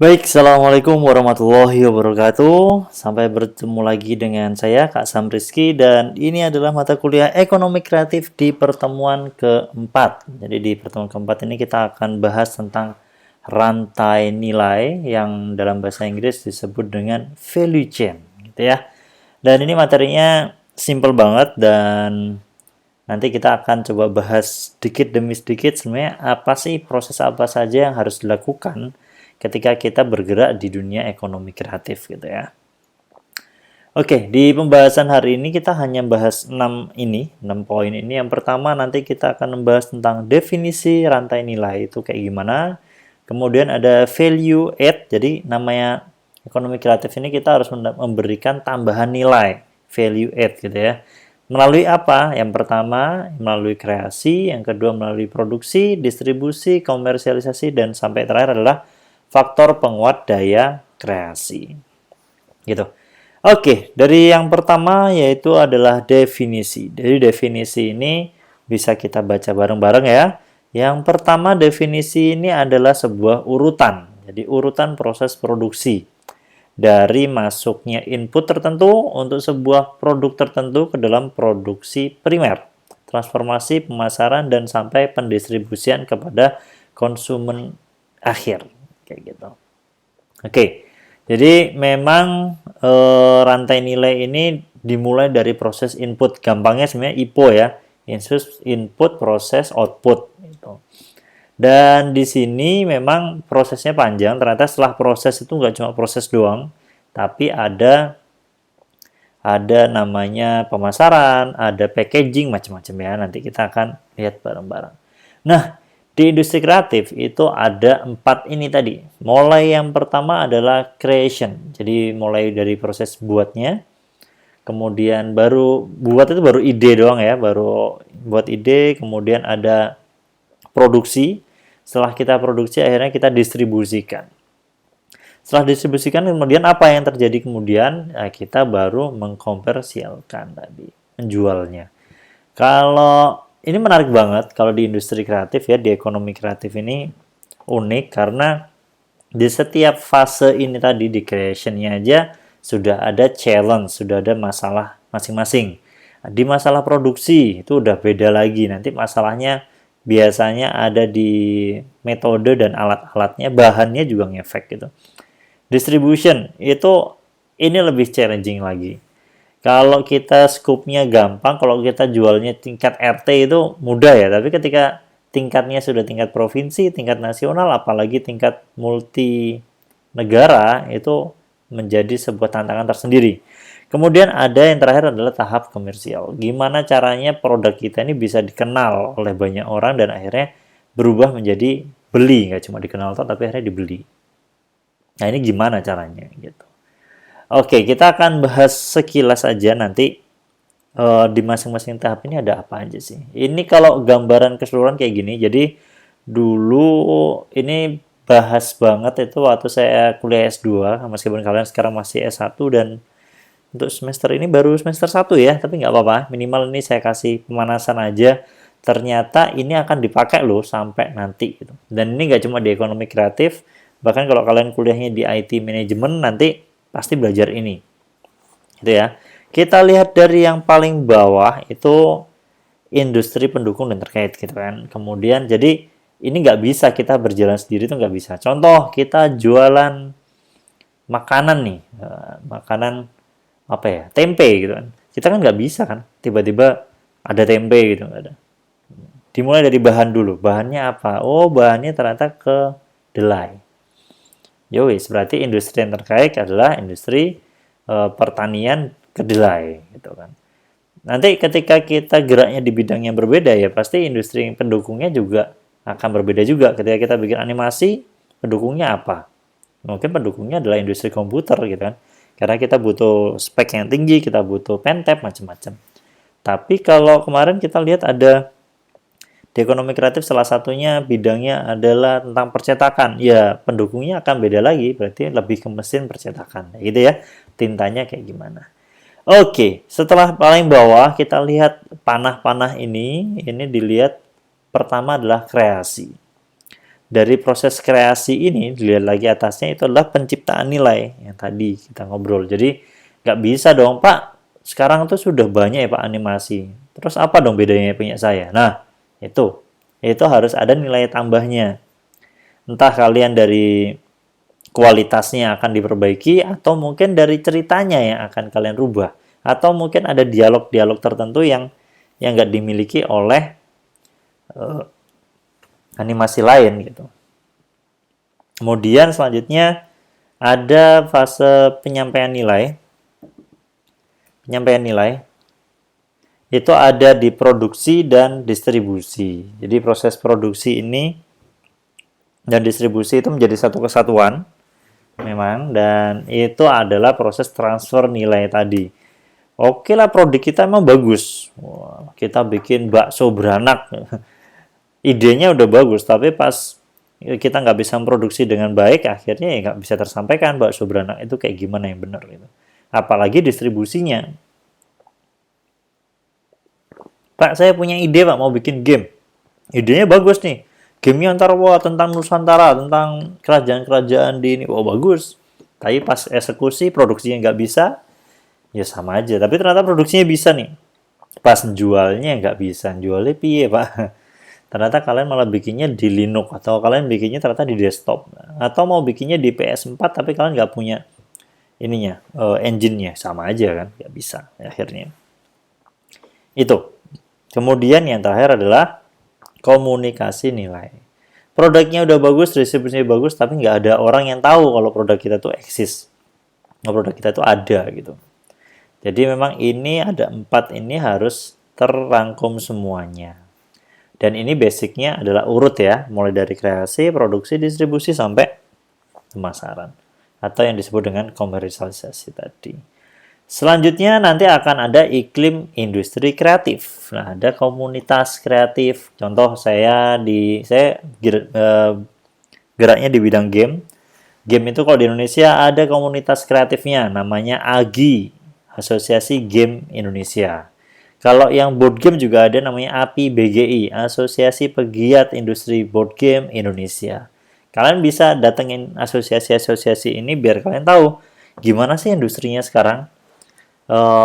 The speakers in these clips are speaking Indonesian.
Baik, Assalamualaikum warahmatullahi wabarakatuh. Sampai bertemu lagi dengan saya, Kak Sam Rizky, dan ini adalah mata kuliah Ekonomi Kreatif di pertemuan keempat. Jadi di pertemuan keempat ini kita akan bahas tentang rantai nilai yang dalam bahasa Inggris disebut dengan value chain, gitu ya. Dan ini materinya simple banget dan nanti kita akan coba bahas sedikit demi sedikit sebenarnya apa sih proses apa saja yang harus dilakukan ketika kita bergerak di dunia ekonomi kreatif gitu ya. Oke, di pembahasan hari ini kita hanya bahas 6 poin ini. Yang pertama nanti kita akan membahas tentang definisi rantai nilai itu kayak gimana. Kemudian ada value add, jadi namanya ekonomi kreatif ini kita harus memberikan tambahan nilai, value add gitu ya. Melalui apa? Yang pertama melalui kreasi, yang kedua melalui produksi, distribusi, komersialisasi, dan sampai terakhir adalah faktor penguat daya kreasi. Gitu. Oke, dari yang pertama yaitu adalah definisi. Jadi definisi ini bisa kita baca bareng-bareng ya. Yang pertama definisi ini adalah sebuah urutan. Jadi urutan proses produksi dari masuknya input tertentu untuk sebuah produk tertentu ke dalam produksi primer, transformasi, pemasaran, dan sampai pendistribusian kepada konsumen akhir. Kayak gitu. Oke, jadi memang rantai nilai ini dimulai dari proses input. Gampangnya sebenarnya IPO ya, input, proses, output. Gitu. Dan di sini memang prosesnya panjang. Ternyata setelah proses itu nggak cuma proses doang, tapi ada namanya pemasaran, ada packaging, macam-macam ya. Nanti kita akan lihat bareng-bareng. Nah, di industri kreatif itu ada 4 ini tadi. Mulai yang pertama adalah creation. Jadi mulai dari proses buatnya, kemudian buat itu baru ide doang ya, baru buat ide, kemudian ada produksi. Setelah kita produksi akhirnya kita distribusikan. Setelah distribusikan kemudian apa yang terjadi kemudian? Nah, kita baru mengkomersialkan tadi, menjualnya. Kalau ini menarik banget kalau di industri kreatif ya, di ekonomi kreatif ini unik karena di setiap fase ini tadi di creation-nya aja sudah ada challenge, sudah ada masalah masing-masing. Di masalah produksi itu udah beda lagi. Nanti masalahnya biasanya ada di metode dan alat-alatnya, bahannya juga ngefek gitu. Distribution itu ini lebih challenging lagi. Kalau kita scope-nya gampang, kalau kita jualnya tingkat RT itu mudah ya, tapi ketika tingkatnya sudah tingkat provinsi, tingkat nasional, apalagi tingkat multi negara, itu menjadi sebuah tantangan tersendiri. Kemudian ada yang terakhir adalah tahap komersial. Gimana caranya produk kita ini bisa dikenal oleh banyak orang dan akhirnya berubah menjadi beli, nggak cuma dikenal tapi akhirnya dibeli. Nah, ini gimana caranya gitu. Oke, kita akan bahas sekilas aja nanti di masing-masing tahap ini ada apa aja sih. Ini kalau gambaran keseluruhan kayak gini. Jadi dulu ini bahas banget itu waktu saya kuliah S2, meskipun kalian sekarang masih S1 dan untuk semester ini baru semester 1 ya, tapi nggak apa-apa. Minimal ini saya kasih pemanasan aja. Ternyata ini akan dipakai loh sampai nanti gitu. Dan ini nggak cuma di ekonomi kreatif, bahkan kalau kalian kuliahnya di IT manajemen nanti pasti belajar ini. Gitu ya. Kita lihat dari yang paling bawah itu industri pendukung dan terkait gitu kan. Kemudian jadi ini nggak bisa kita berjalan sendiri itu nggak bisa. Contoh kita jualan makanan nih, makanan apa ya, tempe gitu kan. Kita kan nggak bisa kan tiba-tiba ada tempe gitu, nggak ada. Dimulai dari bahan dulu. Bahannya apa? Oh, bahannya ternyata kedelai. Yowis, berarti industri yang terkait adalah industri pertanian kedelai gitu kan. Nanti ketika kita geraknya di bidang yang berbeda ya pasti industri pendukungnya juga akan berbeda juga. Ketika kita bikin animasi, pendukungnya apa? Mungkin pendukungnya adalah industri komputer gitu kan. Karena kita butuh spek yang tinggi, kita butuh pentap macam-macam. Tapi kalau kemarin kita lihat ada di ekonomi kreatif salah satunya bidangnya adalah tentang percetakan. Ya, pendukungnya akan beda lagi, berarti lebih ke mesin percetakan. Gitu ya, tintanya kayak gimana. Oke, setelah paling bawah kita lihat panah-panah ini dilihat pertama adalah kreasi. dari proses kreasi ini, dilihat lagi atasnya, itu adalah penciptaan nilai yang tadi kita ngobrol. Jadi nggak bisa dong, Pak, sekarang tuh sudah banyak ya Pak animasi. Terus apa dong bedanya punya saya? Nah, itu harus ada nilai tambahnya. Entah kalian dari kualitasnya akan diperbaiki, atau mungkin dari ceritanya yang akan kalian rubah, atau mungkin ada dialog-dialog tertentu yang nggak dimiliki oleh uh, animasi lain gitu. Kemudian selanjutnya ada fase penyampaian nilai. Penyampaian nilai itu ada di produksi dan distribusi. Jadi proses produksi ini dan distribusi itu menjadi satu kesatuan memang, dan itu adalah proses transfer nilai tadi. Oke lah, produk kita emang bagus. Wah, kita bikin bakso beranak. Idenya udah bagus, tapi pas kita nggak bisa memproduksi dengan baik, akhirnya ya nggak bisa tersampaikan bakso beranak itu kayak gimana yang benar gitu. Apalagi distribusinya. Pak, saya punya ide Pak, mau bikin game. Idenya bagus nih. Gamenya ntar wah tentang Nusantara, tentang kerajaan-kerajaan di ini. Wah bagus. Tapi pas eksekusi produksinya nggak bisa, ya sama aja. Tapi ternyata produksinya bisa nih. Pas jualnya nggak bisa. Jualnya piye Pak? Ternyata kalian malah bikinnya di Linux, atau kalian bikinnya ternyata di desktop. Atau mau bikinnya di PS4 tapi kalian nggak punya ininya, engine-nya. Sama aja kan, nggak bisa akhirnya. Itu. Kemudian yang terakhir adalah komunikasi nilai. Produknya udah bagus, distribusinya bagus, tapi nggak ada orang yang tahu kalau produk kita tuh eksis. Kalau produk kita tuh ada gitu. Jadi memang ini ada 4 ini harus terrangkum semuanya. Dan ini basicnya adalah urut ya, mulai dari kreasi, produksi, distribusi, sampai pemasaran. Atau yang disebut dengan komersialisasi tadi. Selanjutnya nanti akan ada iklim industri kreatif. Nah, ada komunitas kreatif. Contoh saya geraknya di bidang game. Game itu kalau di Indonesia ada komunitas kreatifnya, namanya AGI, Asosiasi Game Indonesia. Kalau yang board game juga ada, namanya API BGI, Asosiasi Pegiat Industri Board Game Indonesia. Kalian bisa datengin asosiasi-asosiasi ini biar kalian tahu gimana sih industrinya sekarang.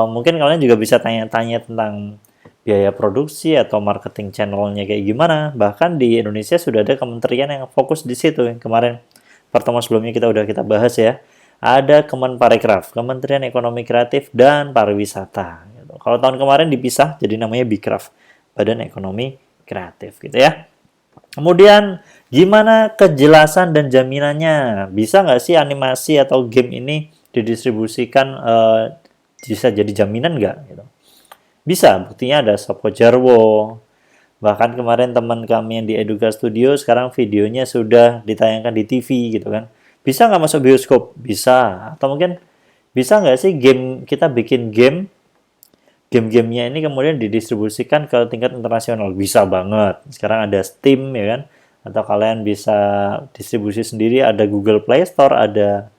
Mungkin kalian juga bisa tanya-tanya tentang biaya produksi atau marketing channelnya kayak gimana. Bahkan di Indonesia sudah ada kementerian yang fokus di situ. Kemarin pertemuan sebelumnya kita bahas ya. Ada Kemenparekraf, Kementerian Ekonomi Kreatif dan Pariwisata. Gitu. Kalau tahun kemarin dipisah jadi namanya Bikraf, Badan Ekonomi Kreatif gitu ya. Kemudian gimana kejelasan dan jaminannya? Bisa nggak sih animasi atau game ini didistribusikan bisa jadi jaminan nggak? Gitu. Bisa, buktinya ada Sopo Jarwo. Bahkan kemarin teman kami yang di Eduka Studio, sekarang videonya sudah ditayangkan di TV gitu kan. Bisa nggak masuk bioskop? Bisa. Atau mungkin bisa nggak sih kita bikin game-gamenya ini kemudian didistribusikan ke tingkat internasional? Bisa banget. Sekarang ada Steam ya kan. Atau kalian bisa distribusi sendiri, ada Google Play Store, ada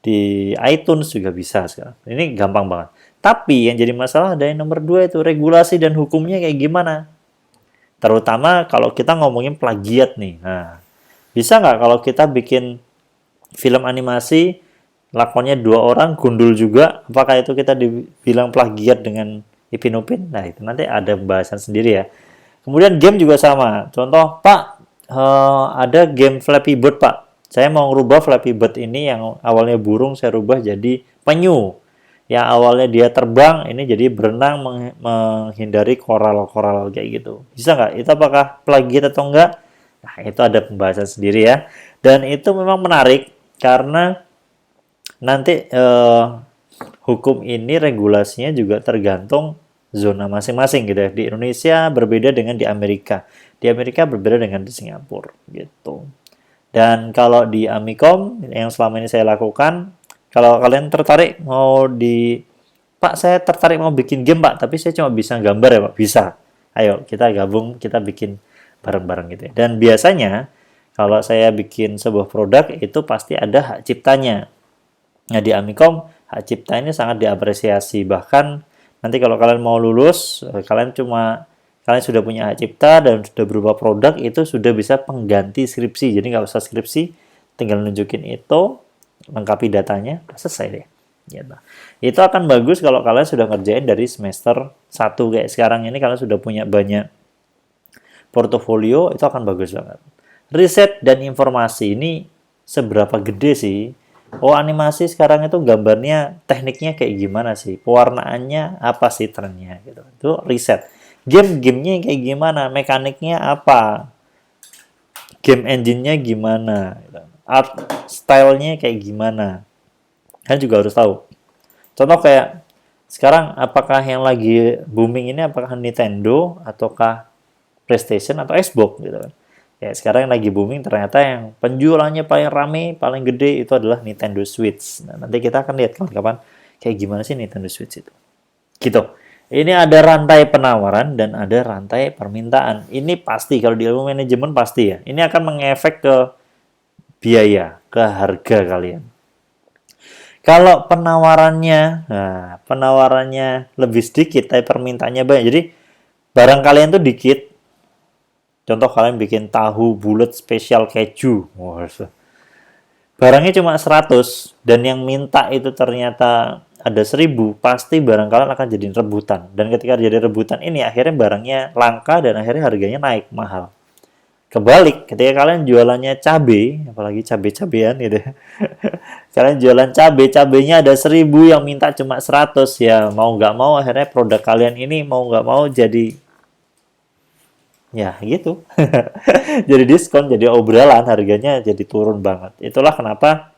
di iTunes juga bisa sekarang. Ini gampang banget. Tapi yang jadi masalah ada yang nomor 2 itu regulasi dan hukumnya kayak gimana. Terutama kalau kita ngomongin plagiat nih. Nah, bisa nggak kalau kita bikin film animasi, lakonnya 2 orang, gundul juga, apakah itu kita dibilang plagiat dengan Ipin Upin? Nah, itu nanti ada pembahasan sendiri ya. Kemudian game juga sama. Contoh, Pak, ada game Flappy Bird, Pak. Saya mau ngerubah Flappy Bird ini yang awalnya burung, saya rubah jadi penyu. Yang awalnya dia terbang, ini jadi berenang menghindari koral-koral kayak gitu. Bisa nggak? Itu apakah plagiat atau enggak? Nah, itu ada pembahasan sendiri ya. Dan itu memang menarik karena nanti hukum ini regulasinya juga tergantung zona masing-masing gitu ya. Di Indonesia berbeda dengan di Amerika. Di Amerika berbeda dengan di Singapura gitu. Dan kalau di Amikom yang selama ini saya lakukan, kalau kalian tertarik Pak, saya tertarik mau bikin game Pak, tapi saya cuma bisa gambar ya Pak. Bisa. Ayo kita gabung, kita bikin bareng-bareng gitu ya. Dan biasanya kalau saya bikin sebuah produk itu pasti ada hak ciptanya. Nah di Amikom hak cipta ini sangat diapresiasi. Bahkan nanti kalau kalian mau lulus, kalian cuma kalian sudah punya hak cipta dan sudah berupa produk, itu sudah bisa pengganti skripsi. Jadi nggak usah skripsi, tinggal nunjukin itu, lengkapi datanya, udah selesai deh. Gitu. Itu akan bagus kalau kalian sudah ngerjain dari semester 1 kayak sekarang ini, kalian sudah punya banyak portofolio, itu akan bagus banget. Riset dan informasi ini seberapa gede sih? Oh, animasi sekarang itu gambarnya, tekniknya kayak gimana sih? Pewarnaannya apa sih trennya gitu. Itu riset. Game-gamenya kayak gimana? Mekaniknya apa? Game engine-nya gimana? Gitu. Art style-nya kayak gimana? Kan juga harus tahu. Contoh kayak sekarang apakah yang lagi booming ini apakah Nintendo ataukah PlayStation atau Xbox gitu kan. Ya, sekarang yang lagi booming ternyata yang penjualannya paling rame, paling gede itu adalah Nintendo Switch. Nah, nanti kita akan lihat kapan-kapan kayak gimana sih Nintendo Switch itu. Gitu. Ini ada rantai penawaran dan ada rantai permintaan. Ini pasti kalau di ilmu manajemen pasti ya. Ini akan mengefek ke biaya, ke harga kalian. Kalau penawarannya lebih sedikit, tapi permintaannya banyak. Jadi barang kalian tuh dikit. Contoh kalian bikin tahu bulat spesial keju. Barangnya cuma 100 dan yang minta itu ternyata ada 1000, pasti barang kalian akan jadi rebutan. Dan ketika jadi rebutan ini akhirnya barangnya langka dan akhirnya harganya naik mahal. Kebalik, ketika kalian jualannya cabai, apalagi cabai-cabean gitu ya. Kalian jualan cabenya ada 1000 yang minta cuma 100, ya mau nggak mau akhirnya produk kalian ini mau nggak mau jadi ya gitu. Jadi diskon, jadi obrolan, harganya jadi turun banget. Itulah kenapa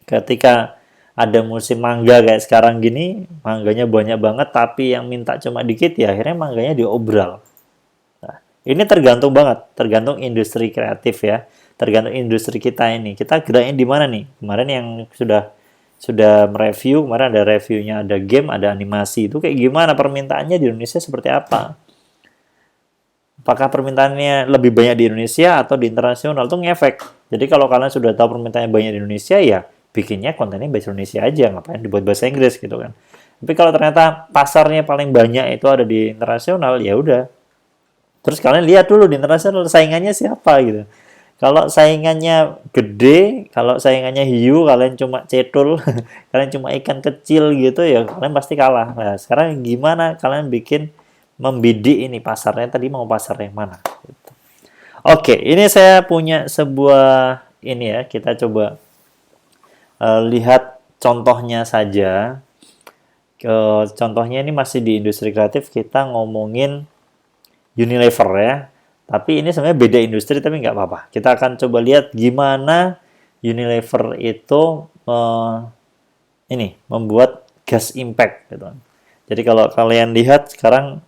ketika ada musim mangga kayak sekarang gini, mangganya banyak banget tapi yang minta cuma dikit, ya akhirnya mangganya diobral. Nah, ini tergantung banget, tergantung industri kreatif ya. Tergantung industri kita ini. Kita geraknya di mana nih? Kemarin yang sudah mereview, kemarin ada reviewnya, ada game, ada animasi. Itu kayak gimana permintaannya di Indonesia seperti apa? Apakah permintaannya lebih banyak di Indonesia atau di internasional? Itu ngefek. Jadi kalau kalian sudah tahu permintaannya banyak di Indonesia, ya bikinnya kontennya bahasa Indonesia aja, ngapain dibuat bahasa Inggris gitu kan. Tapi kalau ternyata pasarnya paling banyak itu ada di internasional, ya udah. Terus kalian lihat dulu di internasional saingannya siapa gitu. Kalau saingannya gede, kalau saingannya hiu, kalian cuma cetul, kalian cuma ikan kecil gitu, ya kalian pasti kalah. Nah, sekarang gimana kalian bikin membidik ini pasarnya, tadi mau pasar yang mana gitu. Oke, ini saya punya sebuah ini ya, kita coba lihat contohnya saja. Contohnya ini masih di industri kreatif, kita ngomongin Unilever ya. Tapi ini sebenarnya beda industri, tapi nggak apa-apa. Kita akan coba lihat gimana Unilever itu membuat gas impact gitu. Jadi kalau kalian lihat sekarang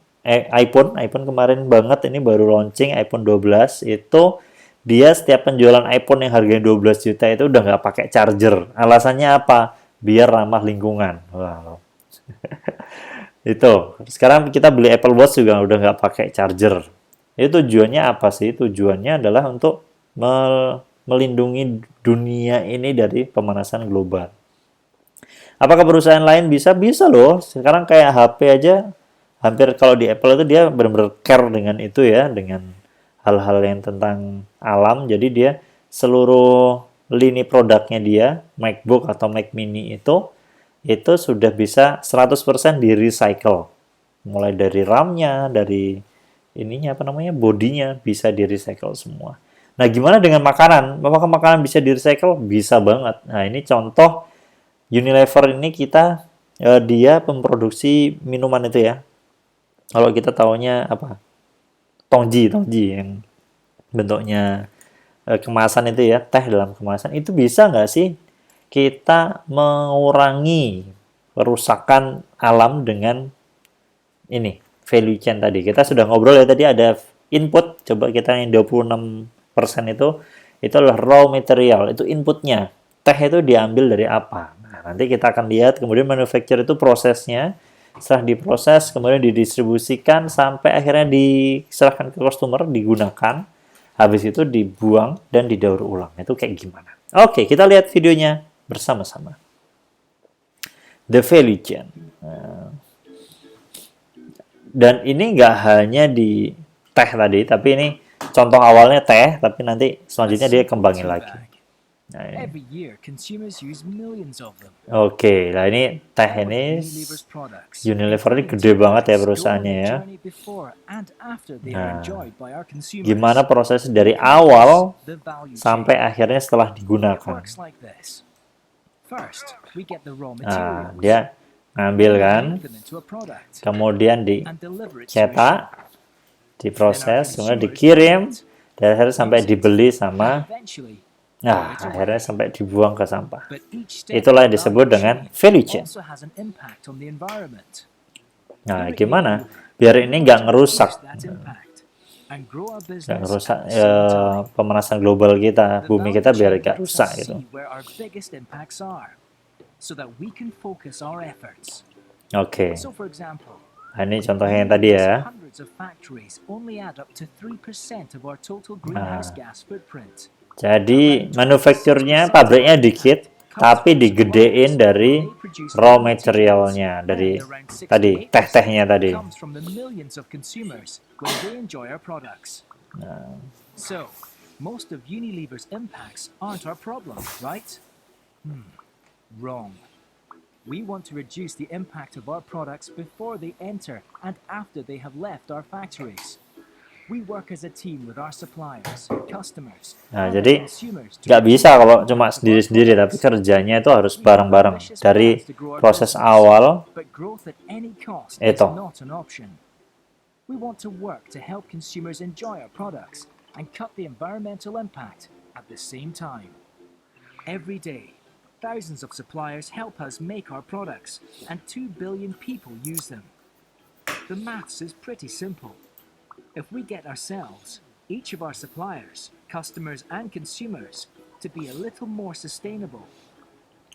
iPhone kemarin banget ini baru launching iPhone 12 itu dia setiap penjualan iPhone yang harganya 12 juta itu udah nggak pakai charger. Alasannya apa? Biar ramah lingkungan. Wow. Itu. Sekarang kita beli Apple Watch juga udah nggak pakai charger. Itu tujuannya apa sih? Tujuannya adalah untuk melindungi dunia ini dari pemanasan global. Apakah perusahaan lain bisa? Bisa loh. Sekarang kayak HP aja, hampir kalau di Apple itu dia benar-benar care dengan itu ya, dengan hal-hal yang tentang alam. Jadi dia seluruh lini produknya dia, MacBook atau Mac Mini itu sudah bisa 100% di recycle. Mulai dari RAM-nya, dari bodinya bisa di recycle semua. Nah, gimana dengan makanan? Apakah makanan bisa di recycle? Bisa banget. Nah, ini contoh Unilever ini dia memproduksi minuman itu ya. Kalau kita taunya apa? Tongji yang bentuknya kemasan itu ya, teh dalam kemasan. Itu bisa nggak sih kita mengurangi kerusakan alam dengan ini, value chain tadi. Kita sudah ngobrol ya tadi ada input, coba kita yang 26% itu adalah raw material, itu inputnya. Teh itu diambil dari apa? Nah, nanti kita akan lihat kemudian manufacture itu prosesnya. Setelah diproses, kemudian didistribusikan sampai akhirnya diserahkan ke customer, digunakan. Habis itu dibuang dan didaur ulang. Itu kayak gimana? Oke, kita lihat videonya bersama-sama. The value chain. Dan ini nggak hanya di teh tadi, tapi ini contoh awalnya teh, tapi nanti selanjutnya dia kembangin lagi. Nah, ini. Every year, consumers use millions of them. Oke, nah ini teh All of ini Unilever's products, Unilever ini including gede tea banget ya bags, go on perusahaannya the ya. journey before and after they are Nah, enjoyed by our consumers. gimana proses We dari call this awal the value sampai chain. akhirnya setelah It digunakan. works like this. First, we get the raw Nah, materials. dia ngambil Then we kan, make them into a product kemudian and deliver it to a dicetak, shop. Then our diproses, kemudian consumers dikirim, buy it, dan akhirnya sampai use it, dibeli and sama, eventually nah throw it akhirnya away. sampai dibuang ke sampah. But each step Itulah yang of the disebut value dengan chain value chain. also has an impact on the environment. Nah, Here at gimana Unilever, biar we ini want nggak to ngerusak, reduce that impact and grow our nggak business ngerusak at the same time. pemanasan global kita, The bumi value kita biar chain nggak lets rusak us gitu. see where our biggest impacts are, so that we can focus our efforts. Oke, So, for example, nah, ini contohnya yang tadi ya. hundreds of factories only add up to 3% of our total greenhouse gas footprint. Jadi manufakturnya pabriknya dikit, tapi digedein dari raw materialnya, dari tadi teh-tehnya tadi. Comes from the millions of consumers when they enjoy our products. So, most of Unilever's impacts aren't our problem, right? Wrong. We want to reduce the impact of our products before they enter and after they have left our factories. We work as a team with our suppliers, customers, Nah, and our jadi consumers to nggak reduce bisa the kalau impact cuma of our sendiri-sendiri, tapi products. kerjanya itu harus We have bareng-bareng. ambitious Dari plans to grow our proses business, awal but growth at any cost is itu. not an option. We want to work to help consumers enjoy our products and cut the environmental impact at the same time. Every day, thousands of suppliers help us make our products, and 2 billion people use them. The maths is pretty simple. If we get ourselves, each of our suppliers, customers, and consumers to be a little more sustainable,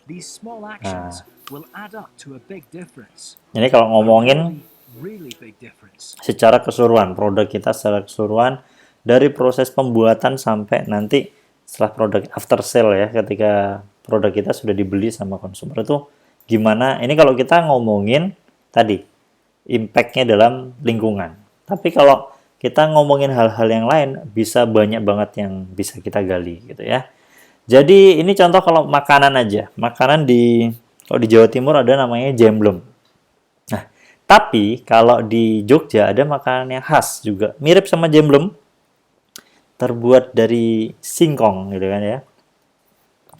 these small actions will add up to a big difference. Ini kalau ngomongin Really big difference. secara keseluruhan, produk kita secara keseluruhan dari proses pembuatan sampai nanti setelah produk after sale ya, ketika produk kita sudah dibeli sama konsumer itu gimana. Ini kalau kita ngomongin tadi impact-nya dalam lingkungan. Tapi kalau kita ngomongin hal-hal yang lain, bisa banyak banget yang bisa kita gali gitu ya. Jadi ini contoh kalau makanan aja. Makanan kalau di Jawa Timur ada namanya jemblem. Nah, tapi kalau di Jogja ada makanan yang khas juga, mirip sama jemblem, terbuat dari singkong gitu kan ya.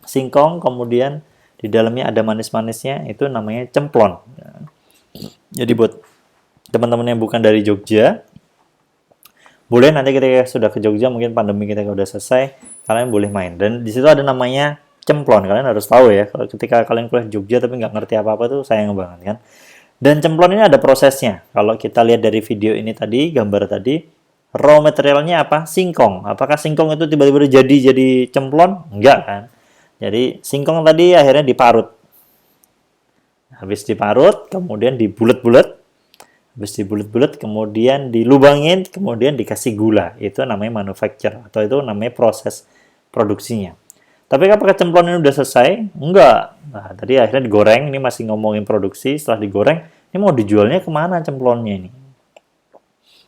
Singkong, kemudian di dalamnya ada manis-manisnya, itu namanya cemplon. Jadi buat teman-teman yang bukan dari Jogja, boleh nanti ketika sudah ke Jogja, mungkin pandemi kita udah selesai, kalian boleh main. Dan di situ ada namanya cemplon, kalian harus tahu ya. Kalau ketika kalian kuliah di Jogja tapi nggak ngerti apa-apa tuh sayang banget kan. Dan cemplon ini ada prosesnya. Kalau kita lihat dari video ini tadi, gambar tadi, raw materialnya apa? Singkong. Apakah singkong itu tiba-tiba jadi cemplon? Enggak kan. Jadi singkong tadi akhirnya diparut. Habis diparut, kemudian dibulet-bulet. Habis dibulet-bulet, kemudian dilubangin, kemudian dikasih gula. Itu namanya manufacture, atau itu namanya proses produksinya. Tapi apakah cemplon ini udah selesai? Enggak. Nah, tadi akhirnya digoreng, ini masih ngomongin produksi, setelah digoreng, ini mau dijualnya kemana cemplonnya ini?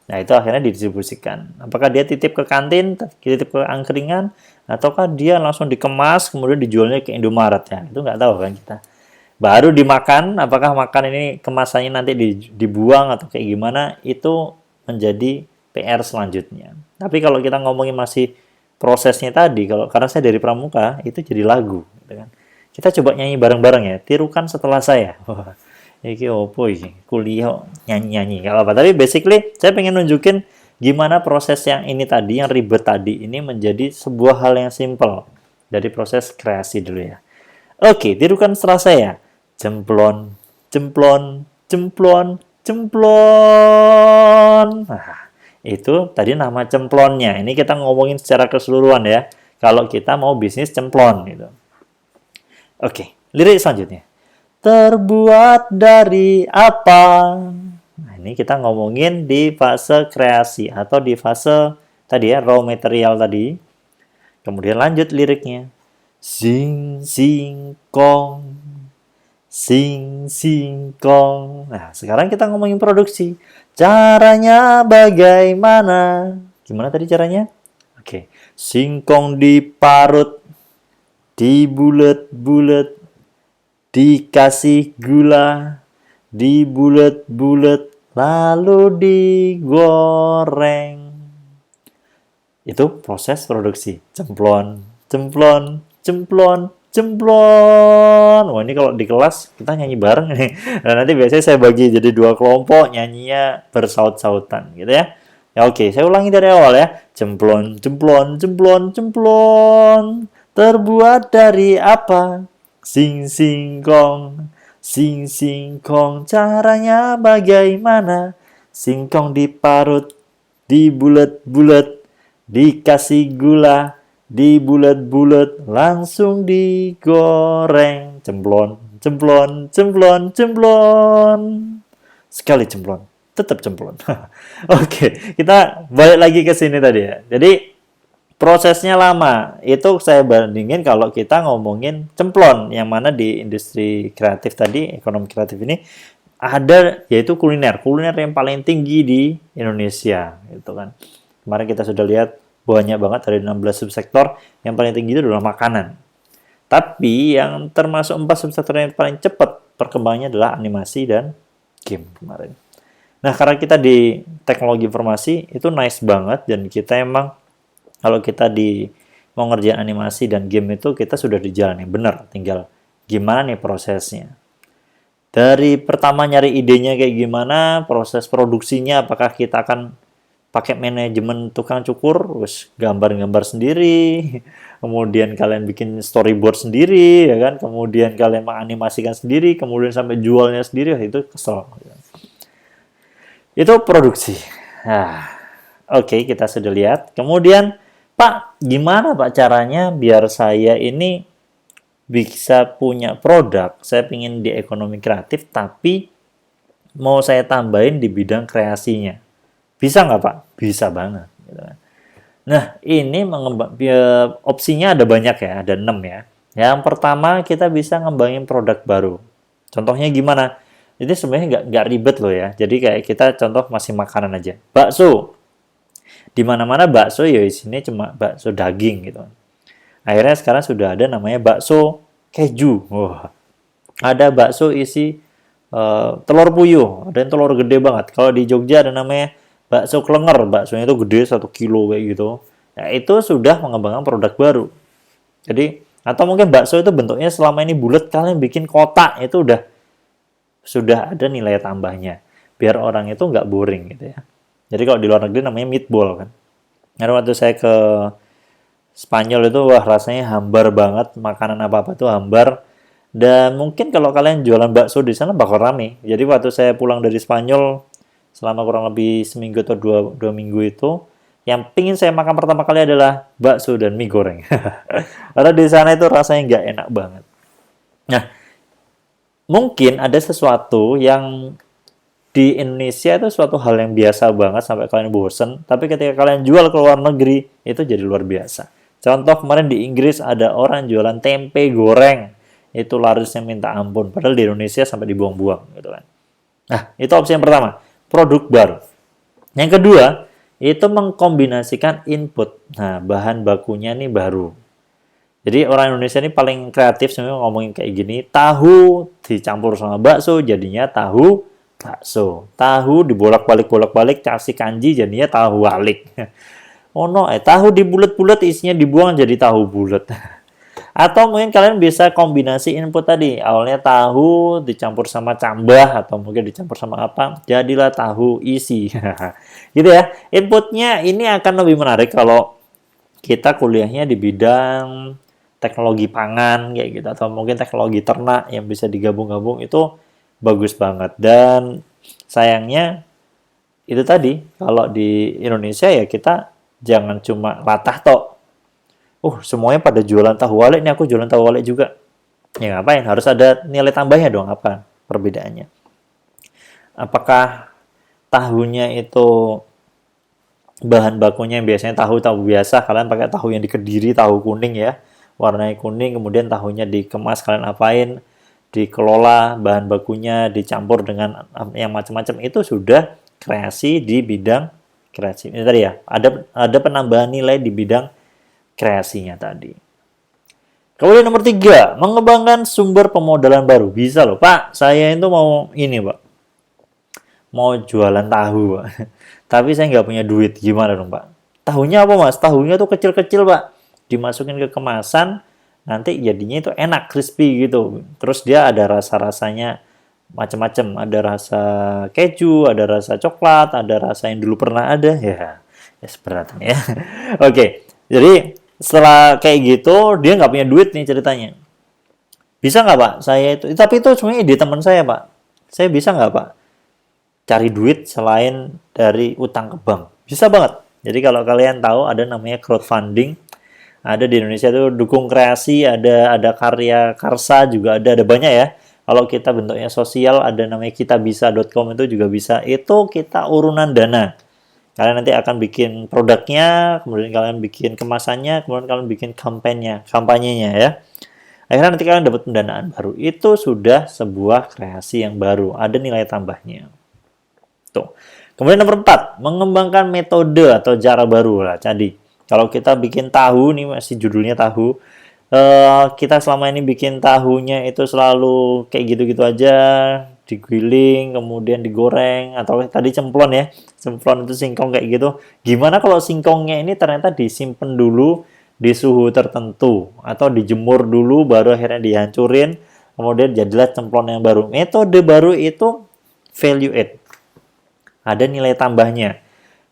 Nah, itu akhirnya didistribusikan. Apakah dia titip ke kantin, titip ke angkringan, ataukah dia langsung dikemas, kemudian dijualnya ke Indomaret ya? Itu nggak tahu kan kita. Baru dimakan, apakah makan ini kemasannya nanti dibuang atau kayak gimana, itu menjadi PR selanjutnya. Tapi kalau kita ngomongin masih prosesnya tadi, karena saya dari pramuka, itu jadi lagu. Gitu kan. Kita coba nyanyi bareng-bareng ya, tirukan setelah saya. Wah, ini opo ini, kuliah nyanyi-nyanyi, nggak apa-apa. Tapi basically, saya pengen nunjukin gimana proses yang ini tadi, yang ribet tadi, ini menjadi sebuah hal yang simple. Dari proses kreasi dulu ya. Oke, tirukan setelah saya. Cemplon, cemplon, cemplon, cemplon. Nah, itu tadi nama cemplonnya. Ini kita ngomongin secara keseluruhan ya. Kalau kita mau bisnis cemplon gitu. Oke, lirik selanjutnya. Terbuat dari apa? Nah, ini kita ngomongin di fase kreasi atau di fase tadi ya, raw material tadi. Kemudian lanjut liriknya. Sing, sing, kong. Sing singkong. Nah, sekarang kita ngomongin produksi. Caranya bagaimana? Gimana tadi caranya? Oke. Singkong diparut, dibulet-bulet, dikasih gula, dibulet-bulet, lalu digoreng. Itu proses produksi. Cemplon, cemplon, cemplon, cemplon. Wah, ini kalau di kelas kita nyanyi bareng nih. Dan nanti biasanya saya bagi jadi 2 kelompok, nyanyinya bersaut-sautan gitu ya. Ya oke, saya ulangi dari awal ya. Cemplon, cemplon, cemplon, cemplon. Terbuat dari apa? Sing singkong, sing singkong. Caranya bagaimana? Singkong diparut, dibulet-bulet, dikasih gula, dibulet-bulet, langsung digoreng. Cemplon, cemplon, cemplon, cemplon. Sekali cemplon, tetap cemplon. Oke, kita balik lagi ke sini tadi ya. Jadi prosesnya lama. Itu saya bandingin kalau kita ngomongin cemplon, yang mana di industri kreatif tadi, ekonomi kreatif ini ada yaitu kuliner. Kuliner yang paling tinggi di Indonesia, gitu kan. Kemarin kita sudah lihat banyak banget dari 16 subsektor, yang paling tinggi itu adalah makanan. Tapi yang termasuk 4 subsektor yang paling cepat perkembangannya adalah animasi dan game kemarin. Nah, karena kita di teknologi informasi itu nice banget, dan kita emang kalau kita mau ngerjain animasi dan game itu kita sudah di jalan yang benar, tinggal gimana nih prosesnya. Dari pertama nyari idenya kayak gimana, proses produksinya apakah kita akan pakai manajemen tukang cukur, terus gambar-gambar sendiri, kemudian kalian bikin storyboard sendiri, ya kan, kemudian kalian menganimasikan sendiri, kemudian sampai jualnya sendiri, itu kesel. Itu produksi. Nah, oke, kita sudah lihat. Kemudian, Pak, gimana Pak caranya biar saya ini bisa punya produk, saya ingin di ekonomi kreatif, tapi mau saya tambahin di bidang kreasinya. Bisa nggak Pak? Bisa banget. Gitu kan. Nah, ini opsinya ada banyak ya, ada 6 ya. Yang pertama, kita bisa ngembangin produk baru. Contohnya gimana? Ini sebenarnya nggak ribet loh ya. Jadi kayak kita contoh masih makanan aja. Bakso. Di mana-mana bakso ya isinya cuma bakso daging gitu. Akhirnya sekarang sudah ada namanya bakso keju. Wah. Ada bakso isi telur puyuh, ada yang telur gede banget. Kalau di Jogja ada namanya bakso klenger, baksonya itu gede 1 kilo kayak gitu. Ya, itu sudah mengembangkan produk baru. Jadi, atau mungkin bakso itu bentuknya selama ini bulat, kalian bikin kotak, itu sudah ada nilai tambahnya. Biar orang itu nggak boring gitu ya. Jadi kalau di luar negeri namanya meatball kan. Karena waktu saya ke Spanyol itu, wah rasanya hambar banget, makanan apa-apa tuh hambar. Dan mungkin kalau kalian jualan bakso di sana bakal rame. Jadi waktu saya pulang dari Spanyol, selama kurang lebih seminggu atau dua minggu itu, yang pingin saya makan pertama kali adalah bakso dan mie goreng. Karena di sana itu rasanya nggak enak banget. Nah, mungkin ada sesuatu yang di Indonesia itu suatu hal yang biasa banget sampai kalian bosen, tapi ketika kalian jual ke luar negeri, itu jadi luar biasa. Contoh kemarin di Inggris ada orang jualan tempe goreng, itu larisnya minta ampun, padahal di Indonesia sampai dibuang-buang gitu kan. Nah, itu opsi yang pertama, produk baru. Yang kedua, itu mengkombinasikan input. Nah, bahan bakunya nih baru. Jadi orang Indonesia ini paling kreatif sebenarnya ngomongin kayak gini, tahu dicampur sama bakso jadinya tahu bakso. Tahu dibolak-balik kasih kanji jadinya tahu walik. Oh no, tahu dibulet-bulet isinya dibuang jadi tahu bulet. Atau mungkin kalian bisa kombinasi input tadi. Awalnya tahu dicampur sama cambah atau mungkin dicampur sama apa, jadilah tahu isi. Gitu ya. Inputnya ini akan lebih menarik kalau kita kuliahnya di bidang teknologi pangan kayak gitu atau mungkin teknologi ternak yang bisa digabung-gabung, itu bagus banget. Dan sayangnya itu tadi, kalau di Indonesia ya kita jangan cuma latah tok. Semuanya pada jualan tahu walik, nih aku jualan tahu walik juga. Ya ngapain? Harus ada nilai tambahnya dong, apa perbedaannya? Apakah tahunya itu bahan bakunya yang biasanya tahu biasa, kalian pakai tahu yang di Kediri, tahu kuning ya, warnanya kuning, kemudian tahunya dikemas kalian apain? dikelola bahan bakunya, dicampur dengan yang macam-macam, itu sudah kreasi di bidang kreasi. Ini tadi ya, ada penambahan nilai di bidang kreasinya tadi. Kemudian nomor 3, mengembangkan sumber pemodalan baru. Bisa loh, Pak, saya itu mau ini, Pak. Mau jualan tahu, Pak. Tapi saya nggak punya duit. Gimana dong, Pak? Tahunya apa, Mas? Tahunya tuh kecil-kecil, Pak. Dimasukin ke kemasan, nanti jadinya itu enak, crispy gitu. Terus dia ada rasa-rasanya macam-macam. Ada rasa keju, ada rasa coklat, ada rasa yang dulu pernah ada. Ya sebenarnya ya. Oke, jadi setelah kayak gitu, dia nggak punya duit nih ceritanya. Bisa nggak, Pak? Saya itu, tapi itu sebenarnya ide teman saya, Pak. Saya bisa nggak, Pak, cari duit selain dari utang ke bank? Bisa banget. Jadi kalau kalian tahu ada namanya crowdfunding, ada di Indonesia itu dukung kreasi, ada karya karsa juga ada banyak ya. Kalau kita bentuknya sosial, ada namanya kitabisa.com, itu juga bisa. Itu kita urunan dana. Kalian nanti akan bikin produknya, kemudian kalian bikin kemasannya, kemudian kalian bikin kampanyenya ya. Akhirnya nanti kalian dapat pendanaan baru. Itu sudah sebuah kreasi yang baru, ada nilai tambahnya. Tuh. Kemudian nomor 4, mengembangkan metode atau cara baru lah. Jadi, kalau kita bikin tahu, nih masih judulnya tahu, kita selama ini bikin tahunya itu selalu kayak gitu-gitu aja, digiling, kemudian digoreng, atau tadi cemplon ya. Cemplon itu singkong kayak gitu. Gimana kalau singkongnya ini ternyata disimpan dulu di suhu tertentu, atau dijemur dulu, baru akhirnya dihancurin, kemudian jadilah cemplon yang baru. Metode baru itu value add. Ada nilai tambahnya.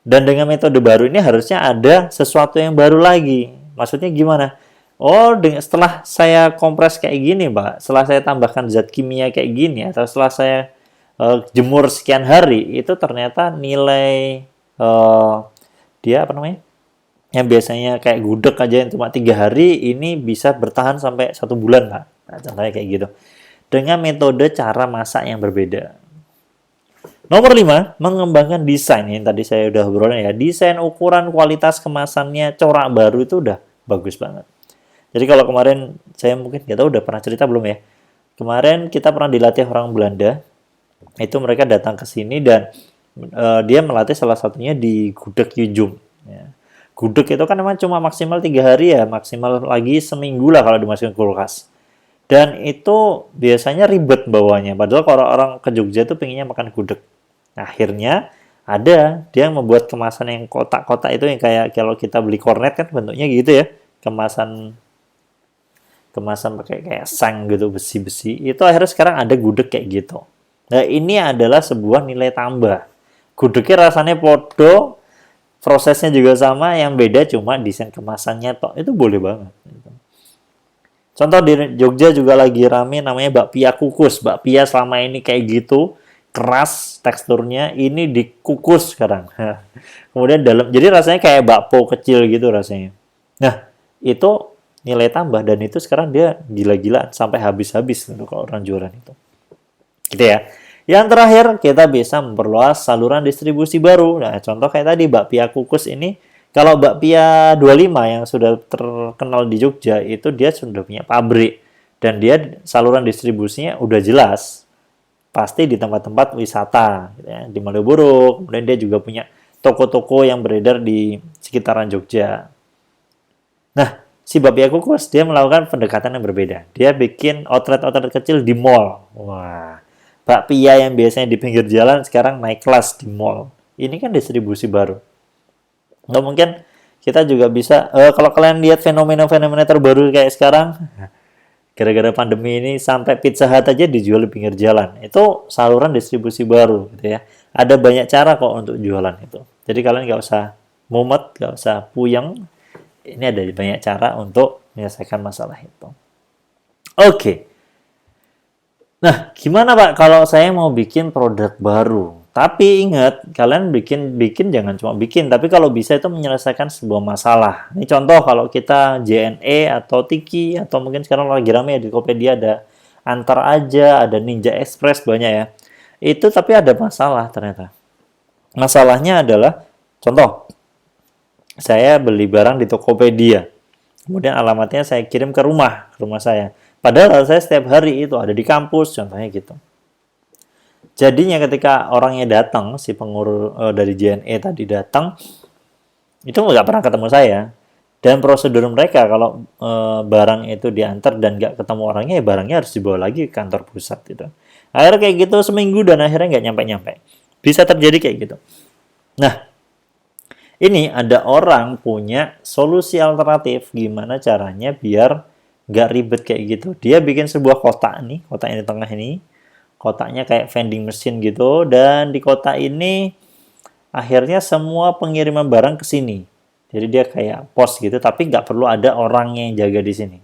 Dan dengan metode baru ini harusnya ada sesuatu yang baru lagi. Maksudnya gimana? Oh, setelah saya kompres kayak gini, Pak, setelah saya tambahkan zat kimia kayak gini, atau setelah saya jemur sekian hari, itu ternyata nilai dia apa namanya? Yang biasanya kayak gudeg aja yang cuma 3 hari, ini bisa bertahan sampai 1 bulan, Pak. Nah, contohnya kayak gitu. Dengan metode cara masak yang berbeda. Nomor 5, mengembangkan desain. Yang tadi saya udah obrolin ya. Desain, ukuran, kualitas kemasannya, corak baru itu udah bagus banget. Jadi kalau kemarin, saya mungkin nggak tahu udah pernah cerita belum ya. Kemarin kita pernah dilatih orang Belanda. Itu mereka datang ke sini dan dia melatih salah satunya di gudeg Yujum. Ya. Gudeg itu kan memang cuma maksimal 3 hari ya. Maksimal lagi seminggu lah kalau dimasukin kulkas. Dan itu biasanya ribet bawanya. Padahal kalau orang ke Jogja itu pengennya makan gudeg. Akhirnya ada dia membuat kemasan yang kotak-kotak itu yang kayak kalau kita beli kornet kan bentuknya gitu ya. Kemasan pakai kayak seng gitu, besi-besi. Itu akhirnya sekarang ada gudeg kayak gitu. Nah, ini adalah sebuah nilai tambah. Gudegnya rasanya podo, prosesnya juga sama, yang beda cuma desain kemasannya toh. Itu boleh banget. Contoh di Jogja juga lagi rame namanya bakpia kukus. Bakpia selama ini kayak gitu, keras teksturnya, ini dikukus sekarang. Kemudian jadi rasanya kayak bakpo kecil gitu rasanya. Nah, itu nilai tambah dan itu sekarang dia gila-gilaan sampai habis-habis gitu kalau orang jualan itu. Gitu ya. Yang terakhir, kita bisa memperluas saluran distribusi baru. Nah, contoh kayak tadi bakpia kukus ini, kalau bakpia 25 yang sudah terkenal di Jogja itu dia sudah punya pabrik dan dia saluran distribusinya udah jelas. Pasti di tempat-tempat wisata gitu ya, di Malioboro, kemudian dia juga punya toko-toko yang beredar di sekitaran Jogja. Nah, si bakpia kukus dia melakukan pendekatan yang berbeda. Dia bikin outlet-outlet kecil di mall. Wah, bakpia yang biasanya di pinggir jalan sekarang naik kelas di mall. Ini kan distribusi baru. Nggak mungkin kita juga bisa, kalau kalian lihat fenomena-fenomena terbaru kayak sekarang, gara-gara pandemi ini sampai Pizza Hut aja dijual di pinggir jalan. Itu saluran distribusi baru gitu ya. Ada banyak cara kok untuk jualan itu. Jadi kalian nggak usah mumet, nggak usah puyeng. Ini ada banyak cara untuk menyelesaikan masalah itu. Oke. Nah, gimana Pak kalau saya mau bikin produk baru? Tapi ingat, kalian bikin jangan cuma bikin, tapi kalau bisa itu menyelesaikan sebuah masalah. Ini contoh kalau kita JNE atau Tiki, atau mungkin sekarang lagi rame ya di Tokopedia ada Antar Aja, ada Ninja Express, banyak ya. Itu tapi ada masalah ternyata. Masalahnya adalah, contoh, saya beli barang di Tokopedia. Kemudian alamatnya saya kirim ke rumah saya. Padahal saya setiap hari itu ada di kampus, contohnya gitu. Jadinya ketika orangnya datang, si pengurus dari JNE tadi datang, itu nggak pernah ketemu saya. Dan prosedur mereka kalau barang itu diantar dan nggak ketemu orangnya, ya barangnya harus dibawa lagi ke kantor pusat gitu. Akhirnya kayak gitu seminggu dan akhirnya nggak nyampe-nyampe. Bisa terjadi kayak gitu. Nah, ini ada orang punya solusi alternatif gimana caranya biar nggak ribet kayak gitu. Dia bikin sebuah kotak nih, kotak yang di tengah ini, kotaknya kayak vending machine gitu, dan di kotak ini akhirnya semua pengiriman barang ke sini. Jadi dia kayak pos gitu, tapi nggak perlu ada orang yang jaga di sini.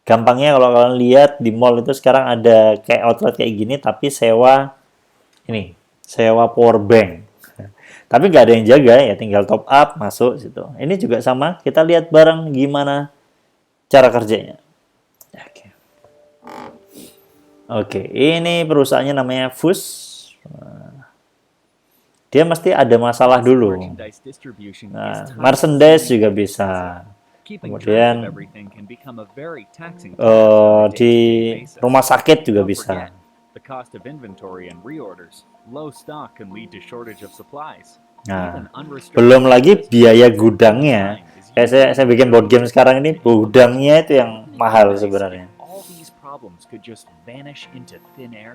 Gampangnya kalau kalian lihat di mall itu sekarang ada kayak outlet kayak gini, tapi sewa power bank. Tapi nggak ada yang jaga, ya tinggal top up, masuk situ. Ini juga sama, kita lihat bareng gimana cara kerjanya. Oke, ini perusahaannya namanya Fus. Dia mesti ada masalah dulu. Nah, merchandise juga bisa. Kemudian di rumah sakit juga bisa. The cost of inventory and reorders. Low stock can lead to shortage of supplies. Nah, belum lagi biaya gudangnya. Kayak saya bikin board game sekarang ini, gudangnya itu yang mahal sebenarnya. All these problems could just vanish into thin air.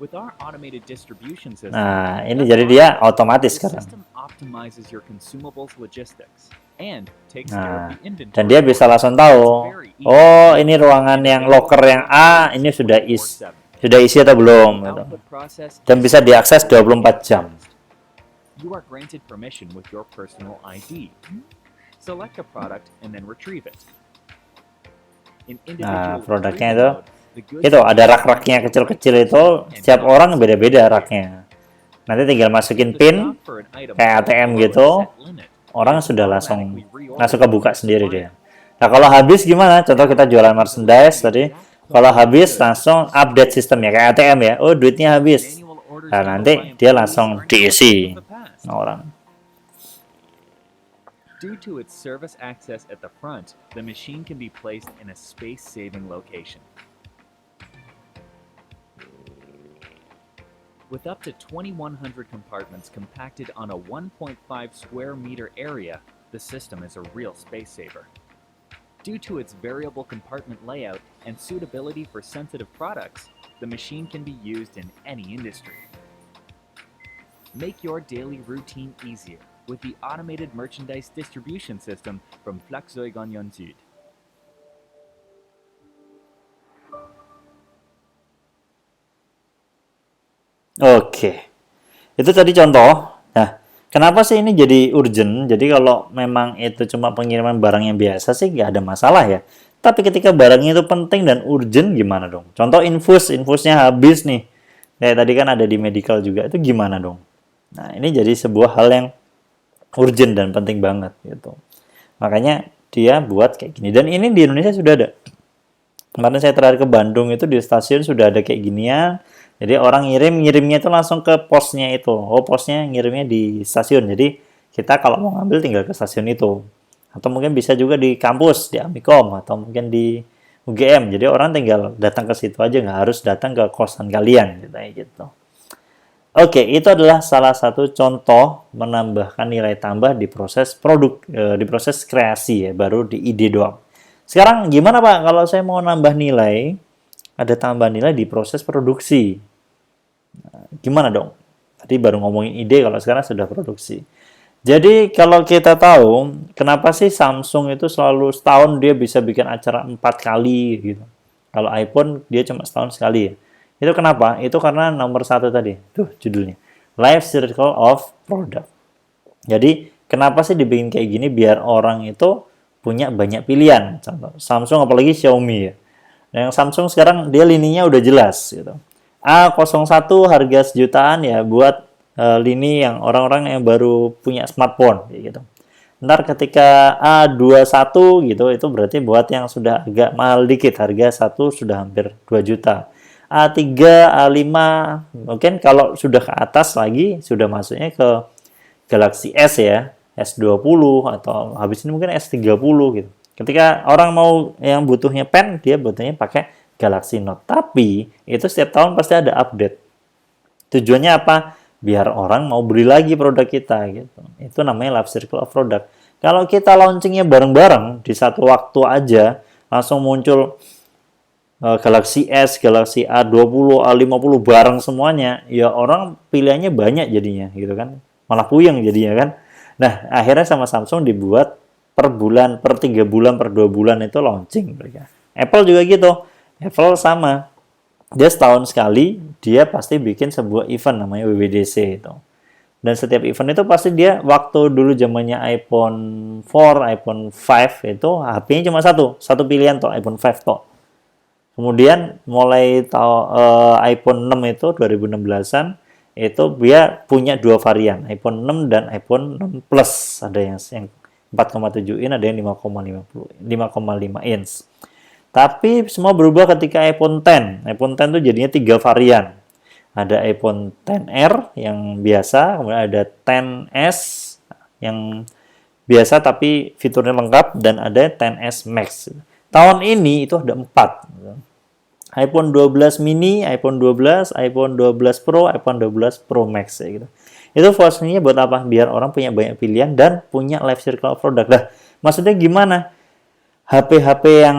With our automated distribution system, Nah, ini jadi dia otomatis the sekarang. system optimizes your consumables logistics and takes Nah, care of the inventory. dan dia bisa langsung tahu, oh ini ruangan yang locker yang A, ini sudah isi atau belum gitu. Output process Dan bisa diakses 24 jam. You are granted permission with your personal ID. Select a product and then retrieve it. In Nah, individual produknya retrieval itu mode, the goods itu ada rak-raknya kecil-kecil itu, setiap orang beda-beda raknya. Nanti tinggal masukin pin kayak ATM gitu, orang sudah langsung kebuka sendiri dia. Nah, kalau habis gimana? Contoh kita jualan merchandise tadi, kalau habis langsung update sistemnya kayak ATM ya. Oh, duitnya habis. Nah, nanti dia langsung diisi orang. Due to its service access at the front, the machine can be placed in a space-saving location. With up to 2,100 compartments compacted on a 1.5 square meter area, the system is a real space saver. Due to its variable compartment layout and suitability for sensitive products, the machine can be used in any industry. Make your daily routine easier with the automated merchandise distribution system from Flakzeugonion Süd. Oke, itu tadi contoh. Nah, kenapa sih ini jadi urgent? Jadi kalau memang itu cuma pengiriman barang yang biasa sih nggak ada masalah ya. Tapi ketika barangnya itu penting dan urgent gimana dong? Contoh infusnya habis nih. Kayak tadi kan ada di medical juga, itu gimana dong? Nah, ini jadi sebuah hal yang urgent dan penting banget gitu. Makanya dia buat kayak gini. Dan ini di Indonesia sudah ada. Kemarin saya terakhir ke Bandung itu di stasiun sudah ada kayak ginian. Jadi orang ngirimnya itu langsung ke posnya itu. Oh, posnya ngirimnya di stasiun. Jadi kita kalau mau ngambil tinggal ke stasiun itu. Atau mungkin bisa juga di kampus, di Amikom, atau mungkin di UGM. Jadi orang tinggal datang ke situ aja, nggak harus datang ke kosan kalian gitu. Oke, itu adalah salah satu contoh menambahkan nilai tambah di proses produk, di proses kreasi ya, baru di ide doang. Sekarang gimana Pak kalau saya mau nambah nilai, ada tambahan nilai di proses produksi. Nah, gimana dong? Tadi baru ngomongin ide, kalau sekarang sudah produksi. Jadi kalau kita tahu, kenapa sih Samsung itu selalu setahun dia bisa bikin acara 4 kali gitu. Kalau iPhone dia cuma setahun sekali ya. Itu kenapa? Itu karena nomor 1 tadi. Tuh judulnya. Life Circle of Product. Jadi kenapa sih dibikin kayak gini? Biar orang itu punya banyak pilihan. Contoh Samsung apalagi Xiaomi ya. Yang Samsung sekarang dia lininya udah jelas gitu. A01 harga sejutaan ya buat lini yang orang-orang yang baru punya smartphone gitu. Ntar ketika A21 gitu itu berarti buat yang sudah agak mahal dikit, harga satu sudah hampir 2 juta. A3, A5 mungkin kalau sudah ke atas lagi sudah masuknya ke Galaxy S ya, S20 atau habis ini mungkin S30 gitu. Ketika orang mau yang butuhnya pen, dia butuhnya pakai Galaxy Note. Tapi itu setiap tahun pasti ada update. Tujuannya apa? Biar orang mau beli lagi produk kita gitu. Itu namanya life cycle of product. Kalau kita launchingnya bareng-bareng di satu waktu aja, langsung muncul Galaxy S, Galaxy A20, A50 bareng semuanya, ya orang pilihannya banyak jadinya gitu kan. Malah puyeng jadinya kan. Nah, akhirnya sama Samsung dibuat per bulan, per 3 bulan, per 2 bulan itu launching mereka. Apple juga gitu. Apple sama. Dia setahun sekali, dia pasti bikin sebuah event namanya WWDC itu. Dan setiap event itu pasti dia, waktu dulu zamannya iPhone 4, iPhone 5 itu HP-nya cuma satu pilihan tuh, iPhone 5 tuh. Kemudian mulai iPhone 6 itu 2016-an itu dia punya dua varian, iPhone 6 dan iPhone 6 Plus. Ada yang 4,7 in, ada yang 5,5 inch. Tapi semua berubah ketika iPhone X. iPhone X itu jadinya 3 varian. Ada iPhone XR yang biasa, kemudian ada XS yang biasa tapi fiturnya lengkap, dan ada XS Max. Tahun ini itu ada 4. iPhone 12 mini, iPhone 12, iPhone 12 Pro, iPhone 12 Pro Max ya gitu. Itu fungsinya buat apa? Biar orang punya banyak pilihan dan punya life cycle of product. Nah, maksudnya gimana? HP-HP yang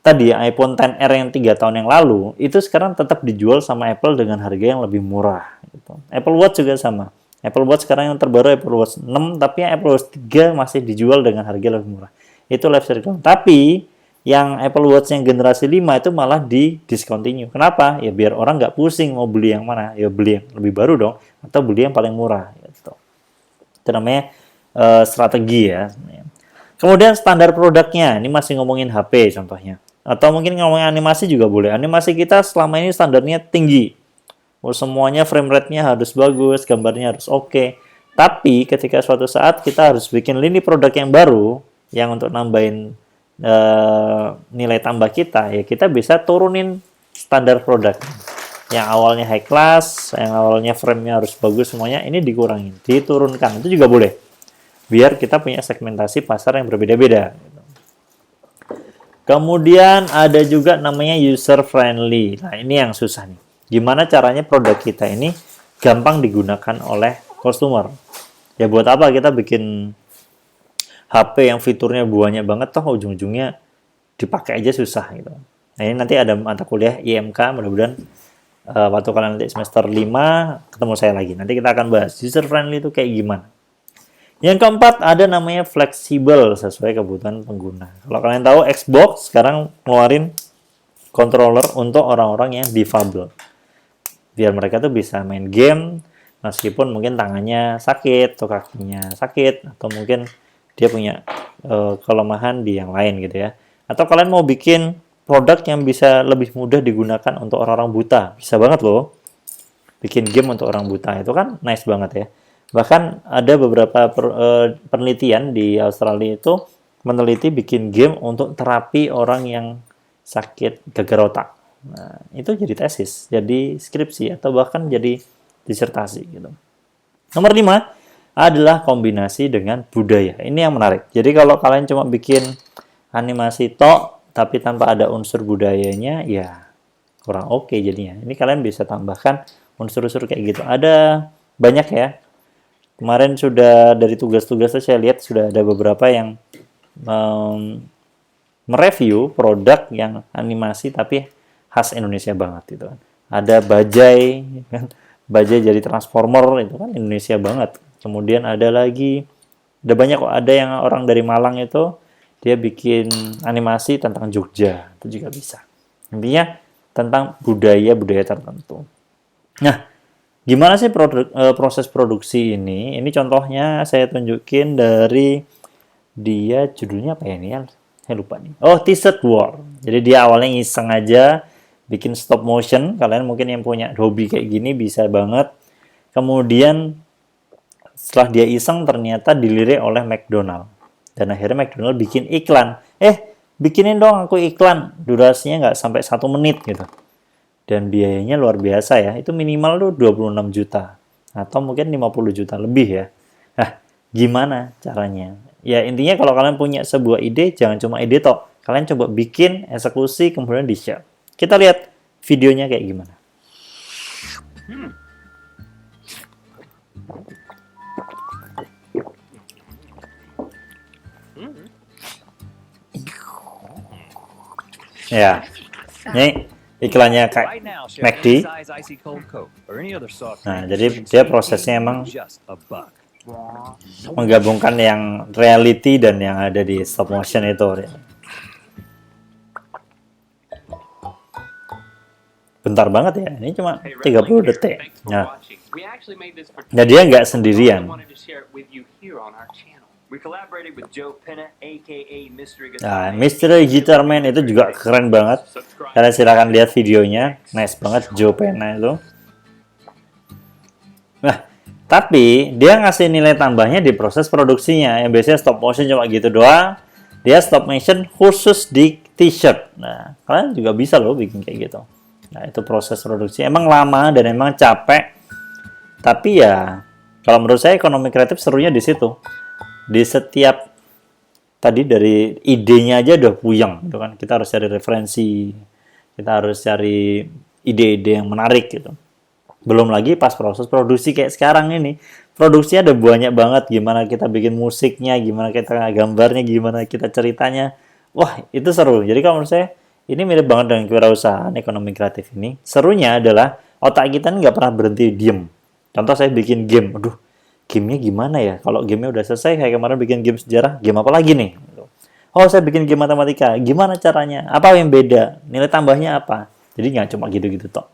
tadi iPhone XR yang 3 tahun yang lalu, itu sekarang tetap dijual sama Apple dengan harga yang lebih murah. Gitu. Apple Watch juga sama. Apple Watch sekarang yang terbaru Apple Watch 6, tapi yang Apple Watch 3 masih dijual dengan harga lebih murah. Itu life cycle. Tapi yang Apple Watch yang generasi 5 itu malah di discontinue. Kenapa? Ya biar orang nggak pusing mau beli yang mana. Ya beli yang lebih baru dong, atau beli yang paling murah. Gitu. Itu namanya strategi ya. Kemudian standar produknya, ini masih ngomongin HP contohnya. Atau mungkin ngomongin animasi juga boleh. Animasi kita selama ini standarnya tinggi. Semuanya frame rate-nya harus bagus, gambarnya harus oke. Tapi ketika suatu saat kita harus bikin lini produk yang baru, yang untuk nambahin nilai tambah kita, ya kita bisa turunin standar produk. Yang awalnya high class, yang awalnya frame-nya harus bagus semuanya, ini dikurangin, diturunkan. Itu juga boleh. Biar kita punya segmentasi pasar yang berbeda-beda. Kemudian ada juga namanya user friendly. Nah, ini yang susah nih. Gimana caranya produk kita ini gampang digunakan oleh customer? Ya buat apa kita bikin HP yang fiturnya banyak banget, toh ujung-ujungnya dipakai aja susah gitu. Nah, ini nanti ada mata kuliah IMK, mudah-mudahan waktu kalian nanti semester 5 ketemu saya lagi. Nanti kita akan bahas user friendly itu kayak gimana. Yang keempat ada namanya fleksibel sesuai kebutuhan pengguna. Kalau kalian tahu Xbox sekarang ngeluarin controller untuk orang-orang yang difabel. Biar mereka tuh bisa main game meskipun mungkin tangannya sakit atau kakinya sakit, atau mungkin dia punya kelemahan di yang lain gitu ya. Atau kalian mau bikin produk yang bisa lebih mudah digunakan untuk orang-orang buta, bisa banget loh. Bikin game untuk orang buta itu kan nice banget ya. Bahkan ada beberapa penelitian di Australia itu meneliti bikin game untuk terapi orang yang sakit gagal otak. Nah, itu jadi tesis, jadi skripsi, atau bahkan jadi disertasi gitu. Nomor 5 adalah kombinasi dengan budaya. Ini yang menarik. Jadi kalau kalian cuma bikin animasi tok tapi tanpa ada unsur budayanya, ya kurang oke jadinya. Ini kalian bisa tambahkan unsur-unsur kayak gitu. Ada banyak ya. Kemarin sudah dari tugas-tugasnya saya lihat sudah ada beberapa yang mereview produk yang animasi tapi khas Indonesia banget gitu kan. Ada bajai kan. Bajai jadi transformer itu kan Indonesia banget. Kemudian ada lagi, ada banyak kok, ada yang orang dari Malang itu dia bikin animasi tentang Jogja, itu juga bisa. Intinya tentang budaya-budaya tertentu. Nah, gimana sih proses produksi ini? Ini contohnya saya tunjukin dari dia, judulnya apa ya ini ya? Saya lupa nih. Oh, T-shirt War. Jadi dia awalnya iseng aja bikin stop motion. Kalian mungkin yang punya hobi kayak gini bisa banget. Kemudian setelah dia iseng ternyata dilirik oleh McDonald. Dan akhirnya McDonald bikin iklan. Bikinin dong aku iklan. Durasinya nggak sampai 1 menit gitu. Dan biayanya luar biasa ya. Itu minimal tuh 26 juta. Atau mungkin 50 juta lebih ya. Nah, gimana caranya? Ya intinya kalau kalian punya sebuah ide, jangan cuma ide toh. Kalian coba bikin, eksekusi, kemudian di-share. Kita lihat videonya kayak gimana. Ya, ini iklannya kayak Right now, share McD. any size icy cold Coke or any other soft Nah, drink. jadi dia prosesnya emang Just a buck. menggabungkan yang reality dan yang ada di stop motion itu. Bentar banget ya, ini cuma 30 detik. Nah, nah dia nggak sendirian. We collaborated with Joe Penna, aka Mystery Nah, Guitar. Mystery Guitar Man itu juga keren banget. Kalian silakan lihat videonya, nice banget Joe Penna itu. Nah, tapi dia ngasih nilai tambahnya di proses produksinya. Yang biasanya stop motion cuma gitu doang. Dia stop motion khusus di t-shirt. Nah, kalian juga bisa loh bikin kayak gitu. Nah, itu proses produksi. Emang lama dan emang capek. Tapi ya, kalau menurut saya ekonomi kreatif serunya di situ. Di setiap tadi dari idenya aja udah puyeng gitu kan. Kita harus cari referensi. Kita harus cari ide-ide yang menarik gitu. Belum lagi pas proses produksi kayak sekarang ini. Produksinya ada banyak banget, gimana kita bikin musiknya, gimana kita gambarnya, gimana kita ceritanya. Wah, itu seru. Jadi kalau menurut saya, ini mirip banget dengan kewirausahaan ekonomi kreatif ini. Serunya adalah otak kita nggak pernah berhenti diem. Contoh saya bikin game. Aduh, gamenya gimana ya? Kalau gamenya udah selesai, kayak kemarin bikin game sejarah, game apa lagi nih? Oh, saya bikin game matematika. Gimana caranya? Apa yang beda? Nilai tambahnya apa? Jadi nggak cuma gitu-gitu toh.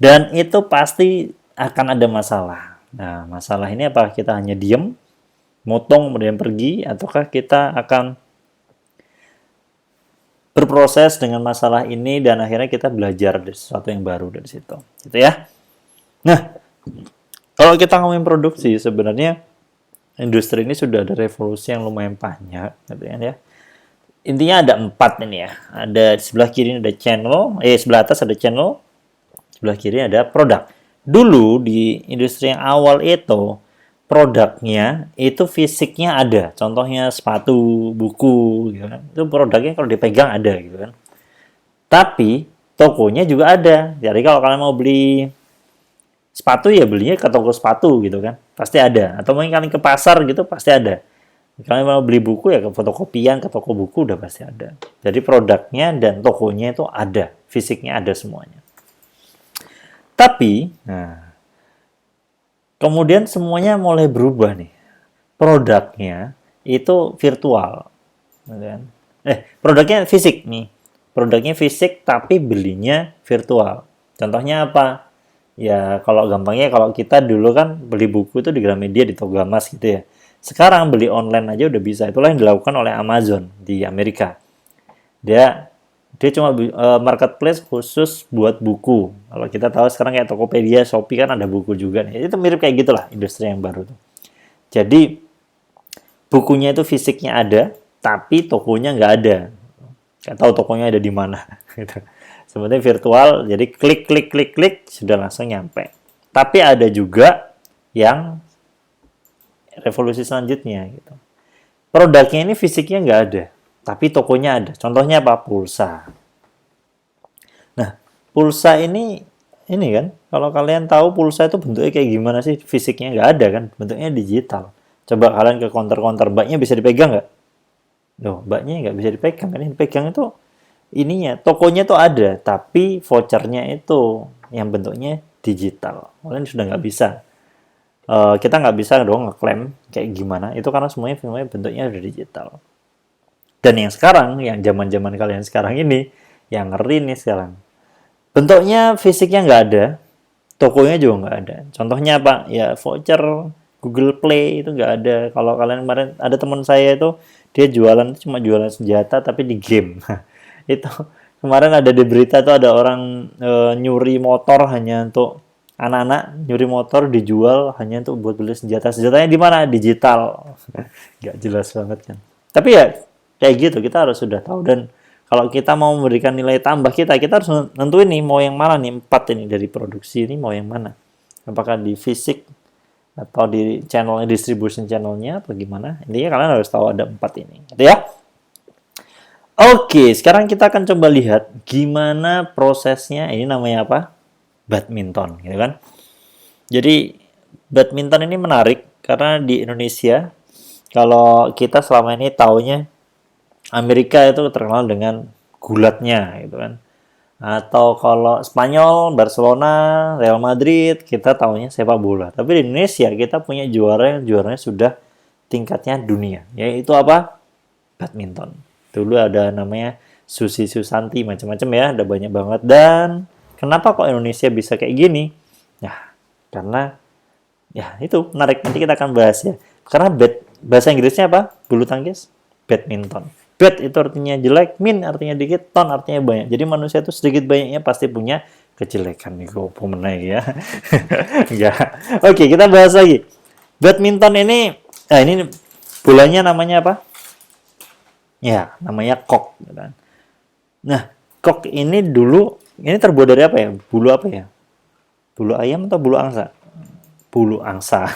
Dan itu pasti akan ada masalah. Nah, masalah ini apakah kita hanya diem, motong, kemudian pergi, ataukah kita akan berproses dengan masalah ini dan akhirnya kita belajar dari sesuatu yang baru dari situ. Gitu ya. Nah, kalau kita ngomongin produksi, sebenarnya industri ini sudah ada revolusi yang lumayan banyak, gitu kan ya. Intinya ada 4 ini ya. Ada di sebelah kiri ada channel, sebelah atas ada channel, sebelah kiri ada produk. Dulu di industri yang awal itu produknya itu fisiknya ada. Contohnya sepatu, buku, gitu kan. Itu produknya kalau dipegang ada gitu kan. Tapi tokonya juga ada. Jadi kalau kalian mau beli sepatu ya belinya ke toko sepatu gitu kan. Pasti ada. Atau mungkin kalian ke pasar gitu pasti ada. Kalian mau beli buku ya ke fotokopian, ke toko buku udah pasti ada. Jadi produknya dan tokonya itu ada. Fisiknya ada semuanya. Tapi, nah, kemudian semuanya mulai berubah nih. Produknya itu virtual. Kan? Produknya fisik nih. Produknya fisik tapi belinya virtual. Contohnya apa? Ya, kalau gampangnya kalau kita dulu kan beli buku itu di Gramedia, di Togamas gitu ya. Sekarang beli online aja udah bisa. Itulah yang dilakukan oleh Amazon di Amerika. Dia cuma marketplace khusus buat buku. Kalau kita tahu sekarang kayak Tokopedia, Shopee kan ada buku juga nih. Itu mirip kayak gitulah industri yang baru tuh. Jadi bukunya itu fisiknya ada, tapi tokonya nggak ada. Nggak tahu tokonya ada di mana. Gitu. Sebenarnya virtual, jadi klik sudah langsung nyampe. Tapi ada juga yang revolusi selanjutnya gitu. Produknya ini fisiknya nggak ada, tapi tokonya ada. Contohnya apa? Pulsa. Nah, pulsa ini kan, kalau kalian tahu pulsa itu bentuknya kayak gimana sih? Fisiknya nggak ada kan, bentuknya digital. Coba kalian ke counter-counter, baknya bisa dipegang nggak? Loh, baknya nggak bisa dipegang. Ini dipegang itu ininya, tokonya itu ada, tapi vouchernya itu yang bentuknya digital. Kalian sudah nggak bisa. Kita nggak bisa dong ngeklaim kayak gimana itu karena semuanya bentuknya udah digital. Dan yang sekarang, yang zaman kalian sekarang ini, yang ngeri nih sekarang, bentuknya fisiknya nggak ada, tokonya juga nggak ada. Contohnya apa? Ya voucher Google Play itu nggak ada. Kalau kalian kemarin ada teman saya itu dia jualan cuma jualan senjata tapi di game. Itu kemarin ada di berita tuh ada orang nyuri motor hanya untuk anak-anak, nyuri motor dijual hanya untuk buat beli senjata. Senjatanya di mana? Digital. Nggak jelas banget kan. Tapi ya kayak gitu, kita harus sudah tahu. Dan kalau kita mau memberikan nilai tambah kita harus nentuin nih mau yang mana nih, 4 ini dari produksi ini mau yang mana. Apakah di fisik, atau di channel distribution channelnya atau gimana. Intinya kalian harus tahu ada 4 ini, gitu ya. Oke, sekarang kita akan coba lihat gimana prosesnya. Ini namanya apa? Badminton, gitu kan? Jadi badminton ini menarik karena di Indonesia, kalau kita selama ini taunya Amerika itu terkenal dengan gulatnya, gitu kan. Atau kalau Spanyol, Barcelona, Real Madrid, kita taunya sepak bola. Tapi di Indonesia kita punya juara yang juaranya sudah tingkatnya dunia, yaitu apa? Badminton. Dulu ada namanya Susi Susanti, macam-macam ya, ada banyak banget. Dan kenapa kok Indonesia bisa kayak gini? Ya, karena ya itu menarik. Nanti kita akan bahas ya. Karena bahasa Inggrisnya apa? Bulu tangkis, badminton. Bad itu artinya jelek, min artinya dikit, ton artinya banyak. Jadi manusia itu sedikit banyaknya pasti punya kejelekan nih, kok pemenang ya. Enggak. Oke, kita bahas lagi. Badminton ini, ini bolanya namanya apa? Ya, namanya kok. Nah, kok ini dulu, ini terbuat dari apa ya? Bulu apa ya? Bulu ayam atau bulu angsa? Bulu angsa.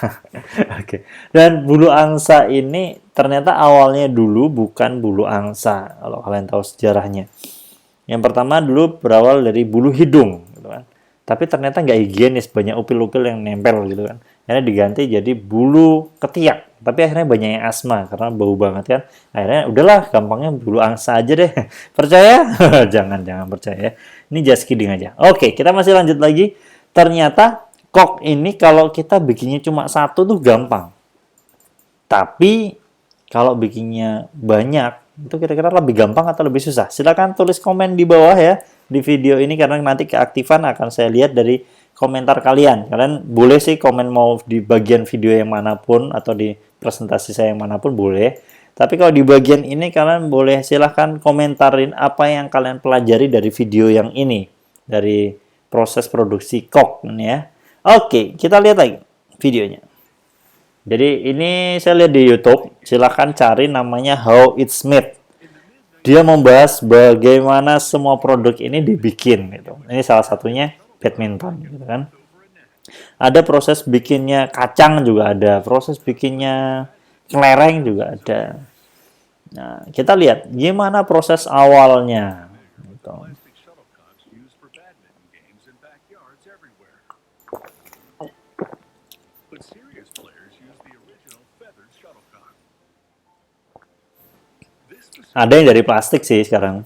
Oke. Dan bulu angsa ini ternyata awalnya dulu bukan bulu angsa, kalau kalian tahu sejarahnya. Yang pertama dulu berawal dari bulu hidung, gitu kan. Tapi ternyata nggak higienis, banyak upil-upil yang nempel gitu kan. Akhirnya diganti jadi bulu ketiak. Tapi akhirnya banyak yang asma karena bau banget kan. Akhirnya udahlah, gampangnya bulu angsa aja deh. Percaya? Jangan percaya. Ini just kidding aja. Oke, kita masih lanjut lagi. Ternyata kok ini kalau kita bikinnya cuma satu tuh gampang. Tapi kalau bikinnya banyak, itu kira-kira lebih gampang atau lebih susah? Silahkan tulis komen di bawah ya di video ini, karena nanti keaktifan akan saya lihat dari komentar kalian. Kalian boleh sih komen mau di bagian video yang manapun atau di presentasi saya yang manapun boleh. Tapi kalau di bagian ini kalian boleh silahkan komentarin apa yang kalian pelajari dari video yang ini, dari proses produksi kok ini ya. Oke, kita lihat lagi videonya. Jadi ini saya lihat di YouTube, silahkan cari namanya How It's Made. Dia membahas bagaimana semua produk ini dibikin gitu. Ini salah satunya badminton gitu kan. Ada proses bikinnya kacang juga ada, proses bikinnya kelereng juga ada. Nah, kita lihat gimana proses awalnya gitu. Ada yang dari plastik sih sekarang.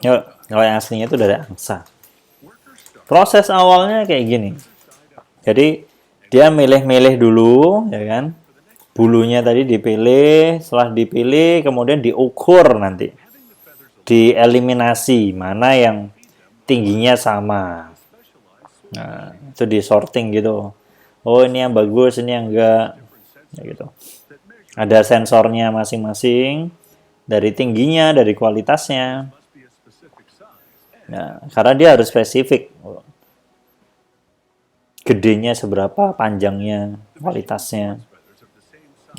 Yuk, kalau yang aslinya itu dari angsa. Proses awalnya kayak gini. Jadi dia milih-milih dulu, ya kan? Bulunya tadi dipilih, setelah dipilih kemudian diukur nanti. Dieliminasi mana yang tingginya sama. Nah, itu di sorting gitu. Oh, ini yang bagus, ini yang enggak. Ya gitu. Ada sensornya masing-masing. Dari tingginya, dari kualitasnya. Nah, karena dia harus spesifik. Gedenya seberapa, panjangnya, kualitasnya.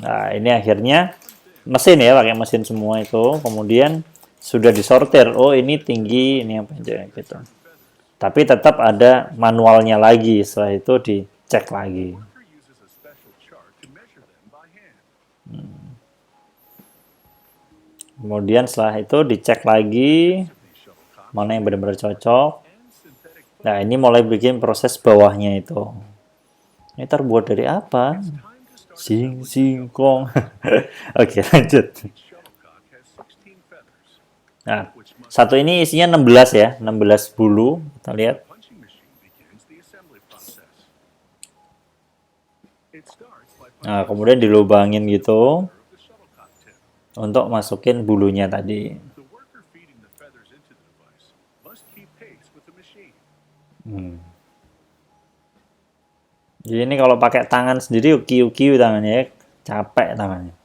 Nah, ini akhirnya mesin ya, pakai mesin semua itu. Kemudian sudah disortir. Oh, ini tinggi, ini yang panjang gitu. Tapi tetap ada manualnya lagi. Setelah itu dicek lagi. Kemudian setelah itu dicek lagi mana yang benar-benar cocok. Nah, ini mulai bikin proses bawahnya itu. Ini terbuat dari apa? Singkong. Oke, lanjut. Nah, satu ini isinya 16 ya, 16 bulu. Kita lihat. Nah, kemudian dilubangin gitu untuk masukin bulunya tadi. Jadi ini kalau pakai tangan sendiri uki-uki tangannya ya, capek tangannya.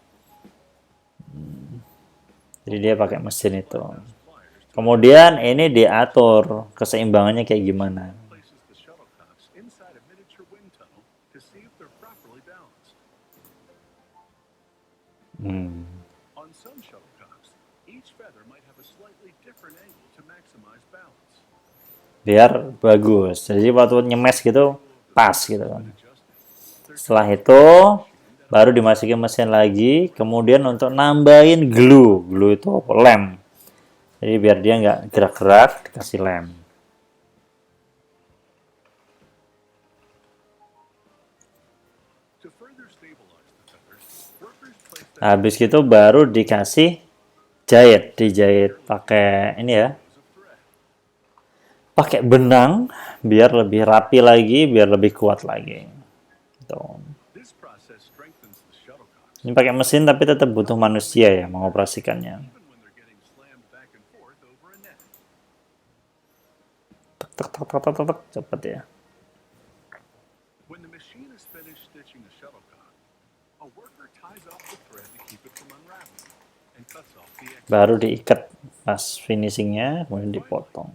Jadi dia pakai mesin itu. Kemudian ini diatur keseimbangannya kayak gimana. Biar bagus. Jadi waktu nyemes gitu pas gitu kan. Setelah itu baru dimasukin mesin lagi, kemudian untuk nambahin glue. Glue itu lem. Jadi biar dia nggak gerak-gerak, dikasih lem. Habis itu baru dikasih jahit, dijahit pakai ini ya, pakai benang biar lebih rapi lagi, biar lebih kuat lagi. Tuh. Ini pakai mesin tapi tetap butuh manusia ya mengoperasikannya. Tek tek tek tek tek tek, cepet ya. Baru diikat pas finishingnya, kemudian dipotong.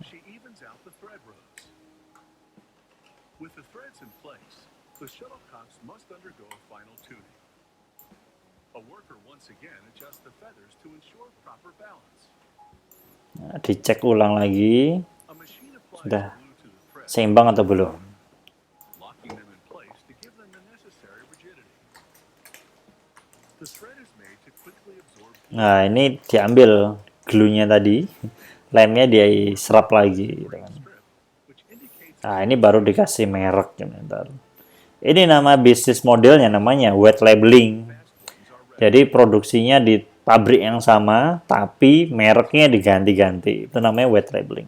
Nah, dicek ulang lagi, sudah seimbang atau belum. Nah, ini diambil glue-nya tadi, lemnya dia serap lagi. Gitu kan. Nah, ini baru dikasih merek. Bentar. Ini nama bisnis modelnya namanya wet labeling. Jadi produksinya di pabrik yang sama, tapi mereknya diganti-ganti. Itu namanya wet labeling.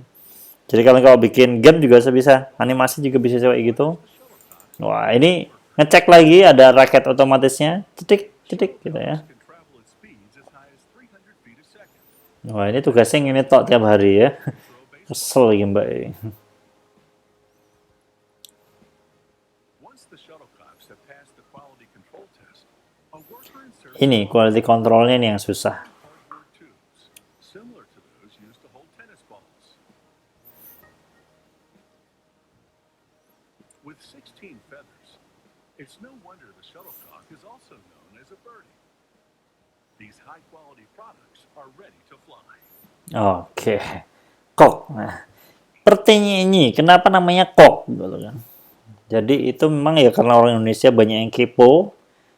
Jadi kalau bikin game juga bisa, animasi juga bisa kayak gitu. Wah, ini ngecek lagi ada raket otomatisnya, titik gitu ya. Wah, ini tugasnya ini tok tiap hari ya. Kesel lagi mbak. Ini quality controlnya nih yang susah. Oke, kok. Nah, pertanyaan ini kenapa namanya kok? Jadi itu memang ya karena orang Indonesia banyak yang kepo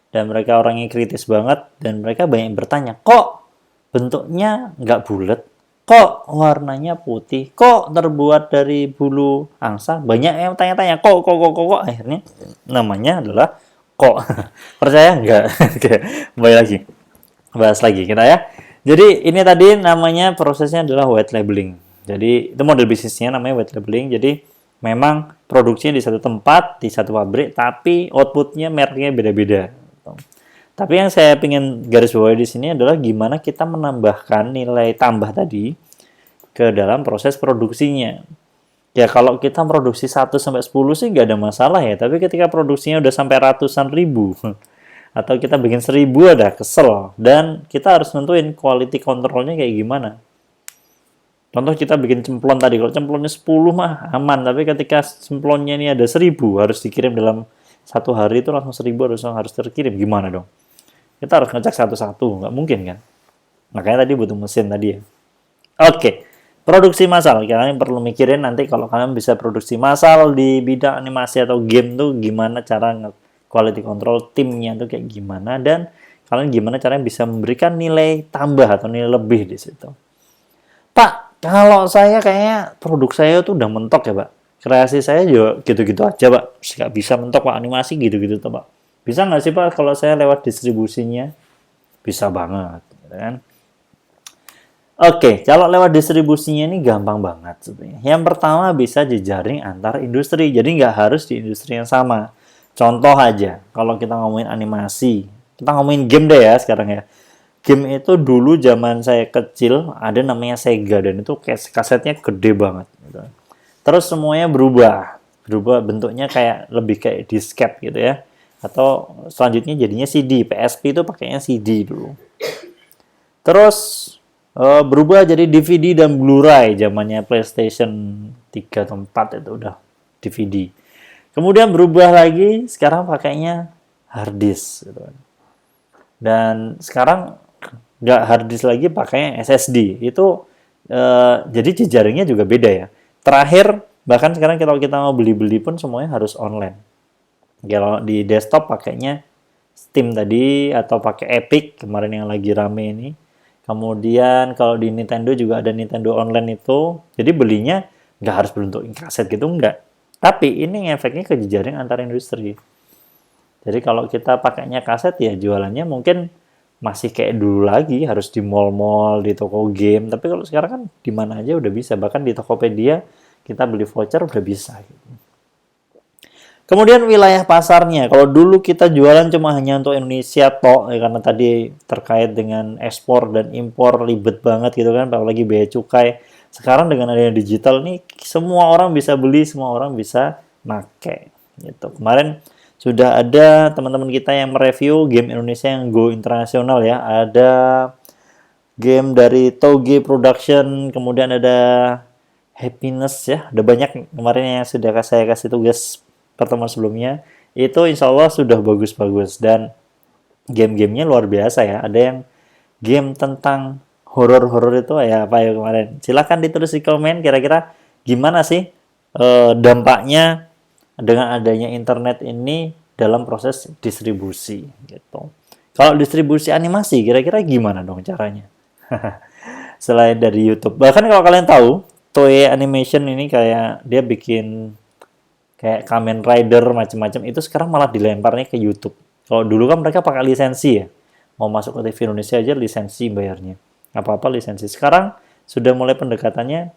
dan mereka orangnya kritis banget dan mereka banyak yang bertanya, kok bentuknya nggak bulat, kok warnanya putih, kok terbuat dari bulu angsa? Banyak yang tanya-tanya, kok. Akhirnya namanya adalah kok. Percaya nggak? Oke, kembali lagi, bahas lagi kita ya. Jadi ini tadi namanya prosesnya adalah wet labeling. Jadi itu model bisnisnya namanya wet labeling. Jadi memang produksinya di satu tempat, di satu pabrik, tapi outputnya mereknya beda-beda. Tapi yang saya ingin garis bawahi di sini adalah gimana kita menambahkan nilai tambah tadi ke dalam proses produksinya. Ya kalau kita produksi 1 sampai 10 sih nggak ada masalah ya, tapi ketika produksinya udah sampai ratusan ribu atau kita bikin 1000 ada kesel, dan kita harus nentuin quality controlnya kayak gimana. Contoh kita bikin cemplon tadi, kalau cemplonnya 10 mah aman, tapi ketika cemplonnya ini ada 1000 harus dikirim dalam satu hari itu langsung 1000 harus terkirim, gimana dong? Kita harus ngecek satu-satu, nggak mungkin kan? Makanya tadi butuh mesin tadi ya. Oke, produksi massal. Kalian perlu mikirin nanti kalau kalian bisa produksi massal di bidang animasi atau game tuh gimana cara quality control timnya tuh kayak gimana, dan kalian gimana caranya bisa memberikan nilai tambah atau nilai lebih di situ. Pak, kalau saya kayaknya produk saya tuh udah mentok ya Pak. Kreasi saya juga gitu-gitu aja Pak. Nggak bisa mentok Pak, animasi gitu-gitu tuh Pak. Bisa nggak sih Pak kalau saya lewat distribusinya? Bisa banget, gitu kan? Oke, kalau lewat distribusinya ini gampang banget sebenarnya. Yang pertama bisa jejaring antar industri, jadi nggak harus di industri yang sama. Contoh aja, kalau kita ngomongin animasi, kita ngomongin game deh ya sekarang ya. Game itu dulu zaman saya kecil ada namanya Sega dan itu kasetnya gede banget. Gitu. Terus semuanya berubah bentuknya kayak lebih kayak disket gitu ya. Atau selanjutnya jadinya CD, PSP itu pakainya CD dulu. Terus berubah jadi DVD dan Blu-ray zamannya PlayStation 3 atau 4 itu udah DVD. Kemudian berubah lagi, sekarang pakainya hard disk. Gitu. Dan sekarang nggak hard disk lagi, pakainya SSD. Itu jadi jejaringnya juga beda ya. Terakhir, bahkan sekarang kalau kita mau beli-beli pun semuanya harus online. Kalau di desktop pakainya Steam tadi atau pakai Epic kemarin yang lagi rame ini. Kemudian kalau di Nintendo juga ada Nintendo Online itu. Jadi belinya nggak harus berbentuk kaset gitu, nggak. Tapi ini efeknya ke jejaring antar industri. Jadi kalau kita pakainya kaset ya jualannya mungkin masih kayak dulu lagi, harus di mall-mall, di toko game. Tapi kalau sekarang kan di mana aja udah bisa. Bahkan di Tokopedia kita beli voucher udah bisa. Gitu. Kemudian wilayah pasarnya, kalau dulu kita jualan cuma hanya untuk Indonesia toh, ya, karena tadi terkait dengan ekspor dan impor ribet banget gitu kan, apalagi bea cukai. Sekarang dengan adanya digital nih, semua orang bisa beli, semua orang bisa make. Gitu. Kemarin sudah ada teman-teman kita yang mereview game Indonesia yang go internasional ya. Ada game dari Toge Production, kemudian ada Happiness ya. Ada banyak kemarin yang sudah saya kasih tugas pertemuan sebelumnya, itu insya Allah sudah bagus-bagus dan game-gamenya luar biasa ya. Ada yang game tentang horor-horor itu ya apa ya kemarin. Silahkan ditulis di komen kira-kira gimana sih dampaknya dengan adanya internet ini dalam proses distribusi gitu. Kalau distribusi animasi kira-kira gimana dong caranya? Selain dari YouTube. Bahkan kalau kalian tahu, Toei Animation ini kayak dia bikin kayak Kamen Rider macam-macam itu sekarang malah dilemparnya ke YouTube. Kalau dulu kan mereka pakai lisensi ya. Mau masuk ke TV Indonesia aja lisensi bayarnya. Apa-apa lisensi. Sekarang sudah mulai pendekatannya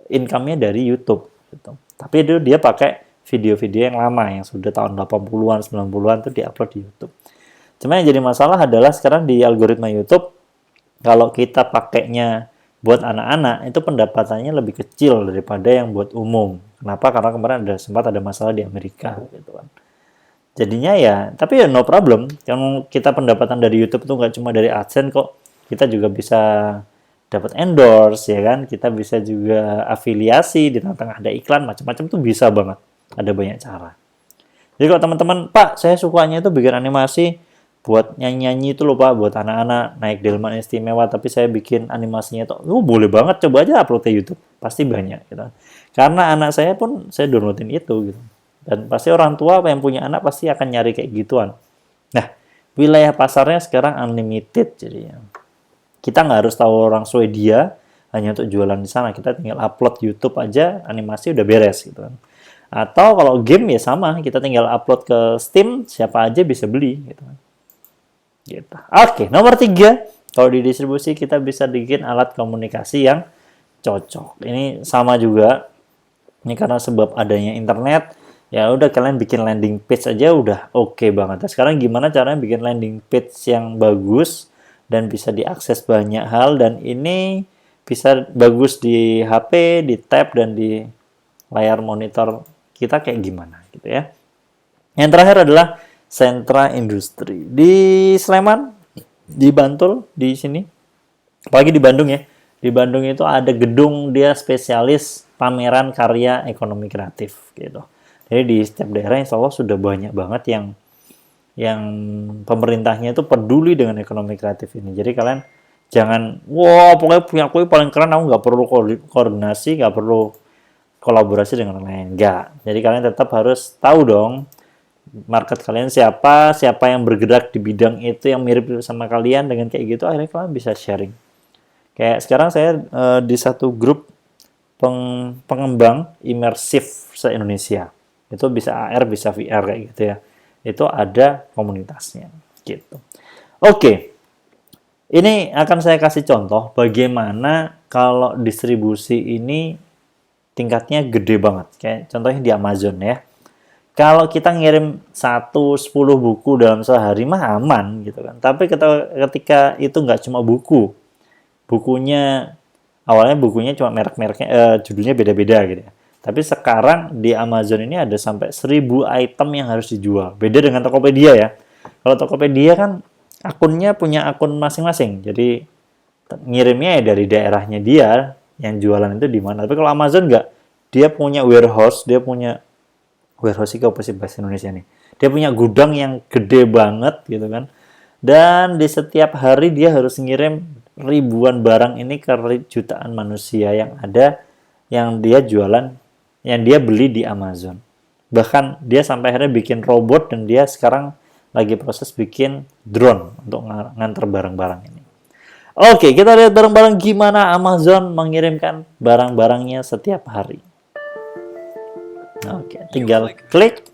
income-nya dari YouTube gitu. Tapi itu dia pakai video-video yang lama yang sudah tahun 80-an, 90-an itu diupload di YouTube. Cuma yang jadi masalah adalah sekarang di algoritma YouTube kalau kita pakainya buat anak-anak itu pendapatannya lebih kecil daripada yang buat umum. Kenapa? Karena kemarin sempat ada masalah di Amerika gitu kan. Jadinya ya, tapi ya no problem. Yang kita pendapatan dari YouTube itu nggak cuma dari AdSense kok. Kita juga bisa dapat endorse ya kan. Kita bisa juga afiliasi di tengah-tengah ada iklan macam-macam tuh bisa banget. Ada banyak cara. Jadi kalau teman-teman, Pak, saya sukanya itu bikin animasi buat nyanyi-nyanyi itu loh Pak, buat anak-anak naik delman istimewa, tapi saya bikin animasinya itu, boleh banget, coba aja upload ke YouTube, pasti banyak gitu. Karena anak saya pun saya downloadin itu gitu. Dan pasti orang tua yang punya anak pasti akan nyari kayak gituan. Nah, wilayah pasarnya sekarang unlimited jadinya. Kita nggak harus tahu orang Swedia hanya untuk jualan di sana, kita tinggal upload YouTube aja, animasi udah beres gitu kan. Atau kalau game ya sama, kita tinggal upload ke Steam, siapa aja bisa beli gitu kan. Gitu. Oke, nomor 3, kalau di distribusi kita bisa bikin alat komunikasi yang cocok. Ini sama juga. Ini karena sebab adanya internet, ya udah kalian bikin landing page aja udah oke banget. Nah, sekarang gimana caranya bikin landing page yang bagus dan bisa diakses banyak hal dan ini bisa bagus di HP, di tab dan di layar monitor kita kayak gimana gitu ya. Yang terakhir adalah sentra industri di Sleman, di Bantul, di sini, apalagi di Bandung ya. Di Bandung itu ada gedung dia spesialis pameran karya ekonomi kreatif gitu. Jadi di setiap daerah insya Allah sudah banyak banget yang pemerintahnya itu peduli dengan ekonomi kreatif ini. Jadi kalian jangan, wah pokoknya punya aku paling keren, aku nggak perlu koordinasi, nggak perlu kolaborasi dengan orang lain. Nggak. Jadi kalian tetap harus tahu dong market kalian siapa yang bergerak di bidang itu yang mirip sama kalian, dengan kayak gitu akhirnya kalian bisa sharing. Kayak sekarang saya di satu grup pengembang imersif se-Indonesia. Itu bisa AR, bisa VR kayak gitu ya. Itu ada komunitasnya gitu. Oke. Ini akan saya kasih contoh bagaimana kalau distribusi ini tingkatnya gede banget. Kayak contohnya di Amazon ya. Kalau kita ngirim 10 buku dalam sehari mah aman gitu kan. Tapi ketika itu nggak cuma buku. Awalnya bukunya cuma merek-mereknya, judulnya beda-beda gitu ya. Tapi sekarang di Amazon ini ada sampai 1000 item yang harus dijual. Beda dengan Tokopedia ya. Kalau Tokopedia kan akunnya punya akun masing-masing. Jadi ngirimnya ya dari daerahnya dia, yang jualan itu di mana. Tapi kalau Amazon nggak. Dia punya warehouse itu apa sih bahasa Indonesia nih? Dia punya gudang yang gede banget gitu kan. Dan di setiap hari dia harus ngirim ribuan barang ini ke jutaan manusia yang ada, yang dia jualan, yang dia beli di Amazon. Bahkan dia sampai akhirnya bikin robot dan dia sekarang lagi proses bikin drone untuk nganter barang-barang ini. Oke, kita lihat bareng-bareng gimana Amazon mengirimkan barang-barangnya setiap hari. Oke, tinggal klik,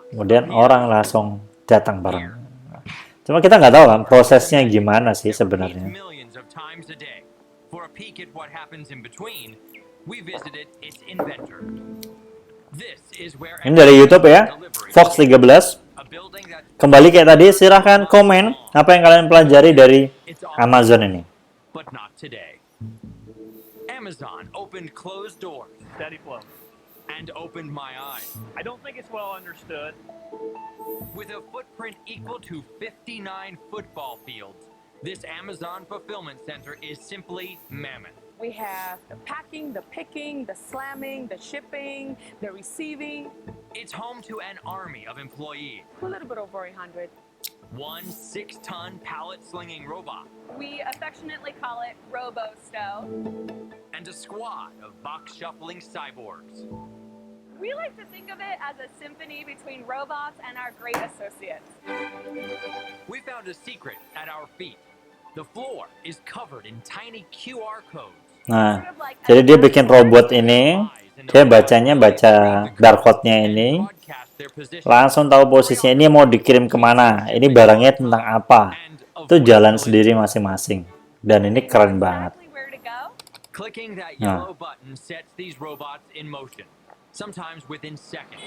kemudian orang langsung datang barang. Cuma kita nggak tahu kan prosesnya gimana sih sebenarnya. Ini dari YouTube ya, Fox 13. Kembali kayak tadi, silahkan komen apa yang kalian pelajari dari Amazon ini. Amazon opened closed doors Steady flow. and opened my eyes. I don't think it's well understood. With a footprint equal to 59 football fields, this Amazon fulfillment center is simply mammoth. We have the packing, the picking, the slamming, the shipping, the receiving. It's home to an army of employees, A little bit over 100. one 6-ton pallet-slinging robot, We affectionately call it Robo-Stow. and a squad of box-shuffling cyborgs. We like to think of it as a symphony between robots and our great associates. We found a secret at our feet. The floor is covered in tiny QR codes. Nah, jadi dia bikin robot ini, dia bacanya baca barcode-nya ini, langsung tahu posisinya ini mau dikirim kemana, ini barangnya tentang apa, itu jalan sendiri masing-masing, dan ini keren banget. Exactly where to go. Clicking that yellow button sets these robots in motion, sometimes within seconds.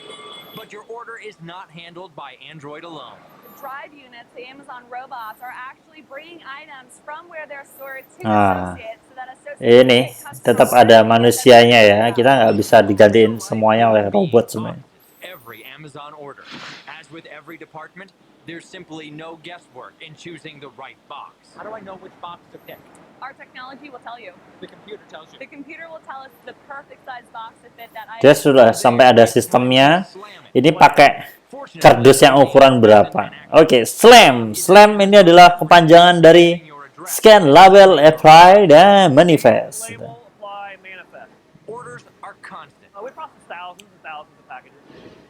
But your order is not handled by Android alone. The drive units, the Amazon robots, are actually bringing items from where they're stored to Ah. associates so that associates Ini can get customer tetap service ada and manusianya ya, better kita nggak bisa digantiin semuanya oleh robot semuanya. Every Amazon order. As with every department, there's simply no guesswork in choosing the right box. How do I know which box to pick? Our technology will tell you. The computer tells you. The computer will tell us the perfect size box to fit that Dia item. sudah sampai ada sistemnya. Ini pakai kardus yang ukuran berapa. Oke, SLAM. SLAM ini adalah kepanjangan dari Scan, Label, Apply, dan Manifest. Label, apply, manifest. Orders are constant. We process thousands and thousands of packages.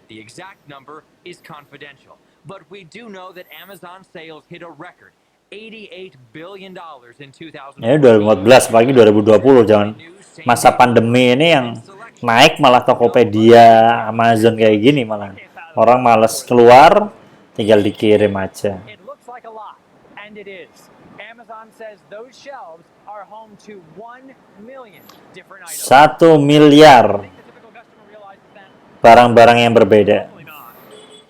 The exact number is confidential, but we do know that Amazon sales hit a record $88 billion in 2000. Ini 2014, apalagi 2020. Jangan masa pandemi ini yang naik malah Tokopedia, Amazon kayak gini malah. Orang males keluar, tinggal dikirim aja. It looks like a lot, and it is. Amazon says those shelves are home to 1 million different items. 1 miliar I think the typical customer realizes that. barang-barang yang berbeda. Probably not.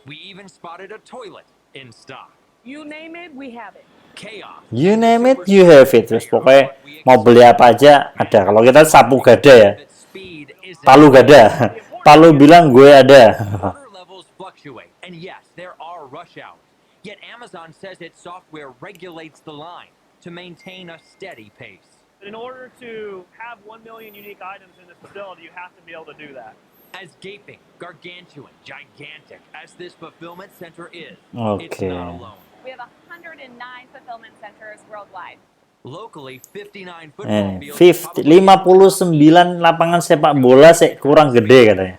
We even spotted a toilet in stock. You name it, we have it. Chaos. You name it, you have it. Terus pokoknya mau beli apa aja ada. Kalau kita sapu gada ya, That speed isn't Palu gada. Palu bilang gue ada. Order levels fluctuate, and yes, there are rush hours. Yet Amazon says its software regulates the line to maintain a steady pace. In order to have 1 million unique items in this facility, you have to be able to do that. As gaping, gargantuan, gigantic as this fulfillment center is, it's Oke. not alone. We have 109 fulfillment centers worldwide. Locally, 59 football Ini fields. 59 lapangan sepak bola kurang gede katanya.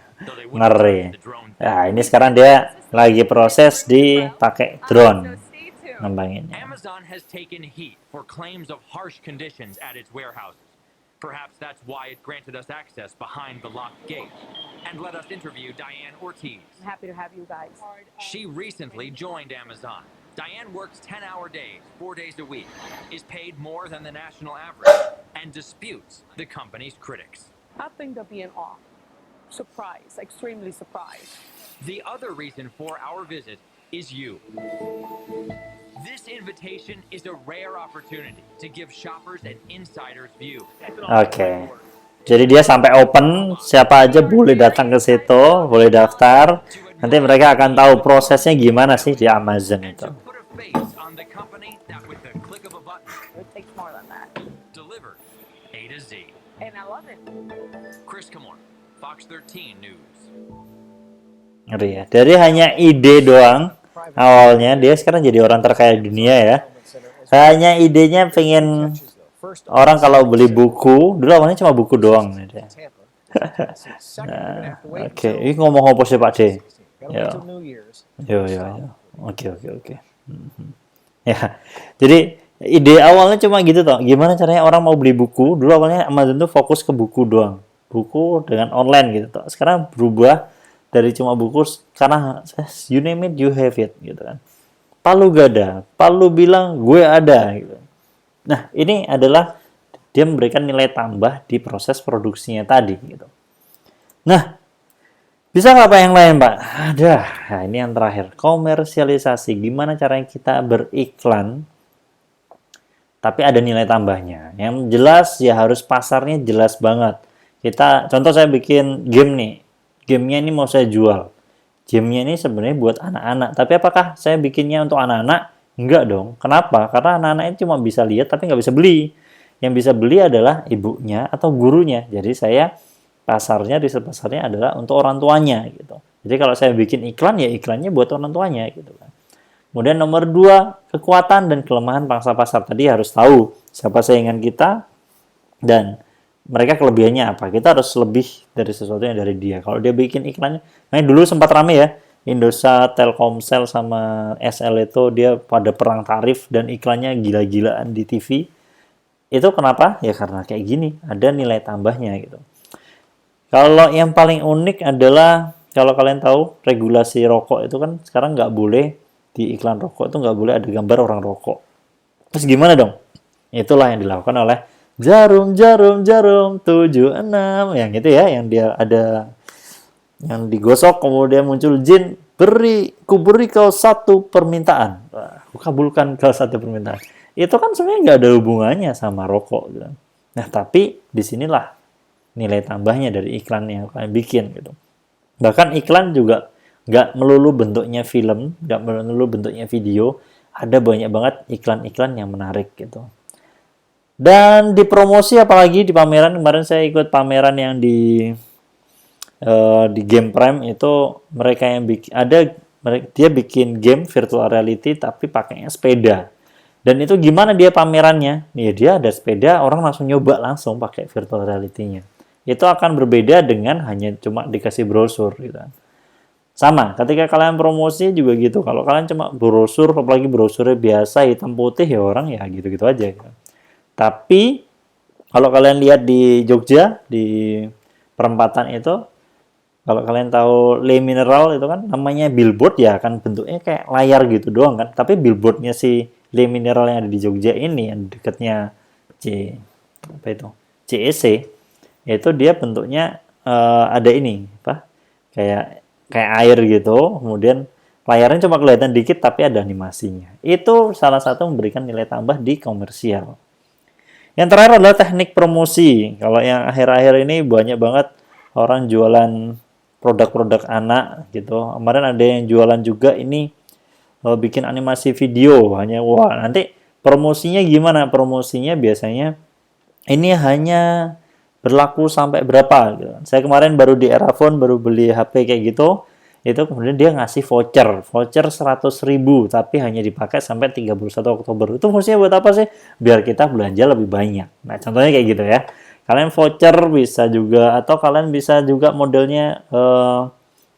Ngeri. Ya, ini sekarang dia lagi proses dipakai drone So stay tuned. ngembanginnya. Amazon has taken heat for claims of harsh conditions at its warehouses. Perhaps that's why it granted us access behind the locked gate and let us interview Diane Ortiz. I'm happy to have you guys. She recently joined Amazon. Diane works 10-hour days, 4 days a week, is paid more than the national average, and disputes the company's critics. I think they'll be in awe. Surprised, extremely surprised. The other reason for our visit is you. This invitation is a rare opportunity to give shoppers an insider's view. It's an Oke. Jadi dia sampai open, siapa aja boleh datang ke situ, boleh daftar. Nanti mereka akan tahu prosesnya gimana sih di Amazon And itu. to put a face on the company that with the click of a button It takes more than that. delivered A to Z. And I love it. Chris Camore, Fox 13 News. Ngeri ya. Dari hanya ide doang, awalnya dia sekarang jadi orang terkaya di dunia ya. Hanya idenya pengen orang kalau beli buku, dulu awalnya cuma buku doang nih dia. Second, you're gonna have to wait Oke, until ini ngomong apa sih Pak D? 2060. Gotta Ya. wait till New Year's. Yo. Oke. Mhm. Ya, jadi ide awalnya cuma gitu toh. Gimana caranya orang mau beli buku? Dulu awalnya Amazon tuh fokus ke buku doang. Buku dengan online gitu toh. Sekarang berubah dari cuma buku karena you name it, you have it gitu kan. Palu gada, Palu bilang gue ada gitu. Nah, ini adalah dia memberikan nilai tambah di proses produksinya tadi gitu. Nah, bisa nggak Pak yang lain, Pak? Ada. Nah, ini yang terakhir. Komersialisasi. Gimana caranya kita beriklan, tapi ada nilai tambahnya. Yang jelas ya harus pasarnya jelas banget. Contoh saya bikin game nih. Gamenya ini mau saya jual. Gamenya ini sebenarnya buat anak-anak. Tapi apakah saya bikinnya untuk anak-anak? Enggak dong. Kenapa? Karena anak-anak ini cuma bisa lihat tapi nggak bisa beli. Yang bisa beli adalah ibunya atau gurunya. Jadi saya riset pasarnya adalah untuk orang tuanya gitu. Jadi kalau saya bikin iklan ya iklannya buat orang tuanya gitu kan. Kemudian nomor 2, kekuatan dan kelemahan pangsa pasar. Tadi harus tahu siapa saingan kita dan mereka kelebihannya apa. Kita harus lebih dari sesuatu yang dari dia. Kalau dia bikin iklannya, dulu sempat rame ya, Indosat, Telkomsel sama SL itu dia pada perang tarif dan iklannya gila-gilaan di TV. Itu kenapa? Ya karena kayak gini, ada nilai tambahnya gitu. Kalau yang paling unik adalah, kalau kalian tahu, regulasi rokok itu kan sekarang nggak boleh, di iklan rokok itu nggak boleh ada gambar orang rokok. Terus gimana dong? Itulah yang dilakukan oleh jarum 76, yang itu ya, yang dia ada, yang digosok kemudian muncul jin, kuberi kau satu permintaan. Wah, aku kabulkan kau satu permintaan. Itu kan sebenarnya nggak ada hubungannya sama rokok gitu. Nah, tapi disinilah nilai tambahnya dari iklan yang kalian bikin gitu. Bahkan iklan juga nggak melulu bentuknya film, nggak melulu bentuknya video. Ada banyak banget iklan-iklan yang menarik gitu. Dan di promosi, apalagi di pameran, kemarin saya ikut pameran yang di Game Prime itu, mereka yang dia bikin game virtual reality tapi pakainya sepeda. Dan itu gimana dia pamerannya? Ya dia ada sepeda, orang langsung nyoba langsung pakai virtual reality-nya. Itu akan berbeda dengan hanya cuma dikasih brosur gitu. Sama, ketika kalian promosi juga gitu. Kalau kalian cuma brosur, apalagi brosurnya biasa hitam putih, ya orang ya gitu-gitu aja gitu. Tapi kalau kalian lihat di Jogja, di perempatan itu, kalau kalian tahu Le Mineral itu kan namanya billboard ya, kan bentuknya kayak layar gitu doang kan. Tapi billboardnya si Le Mineral yang ada di Jogja ini, yang dekatnya CEC, itu dia bentuknya ada ini, kayak air gitu. Kemudian layarnya cuma kelihatan dikit tapi ada animasinya. Itu salah satu memberikan nilai tambah di komersial. Yang terakhir adalah teknik promosi. Kalau yang akhir-akhir ini banyak banget orang jualan produk-produk anak gitu. Kemarin ada yang jualan juga ini bikin animasi video. Nanti promosinya gimana? Promosinya biasanya ini hanya berlaku sampai berapa gitu. Saya kemarin baru di Erafone baru beli HP kayak gitu. Itu kemudian dia ngasih voucher 100.000 tapi hanya dipakai sampai 31 Oktober. Itu fungsinya buat apa sih? Biar kita belanja lebih banyak. Nah, contohnya kayak gitu ya. Kalian voucher bisa juga, atau kalian bisa juga modelnya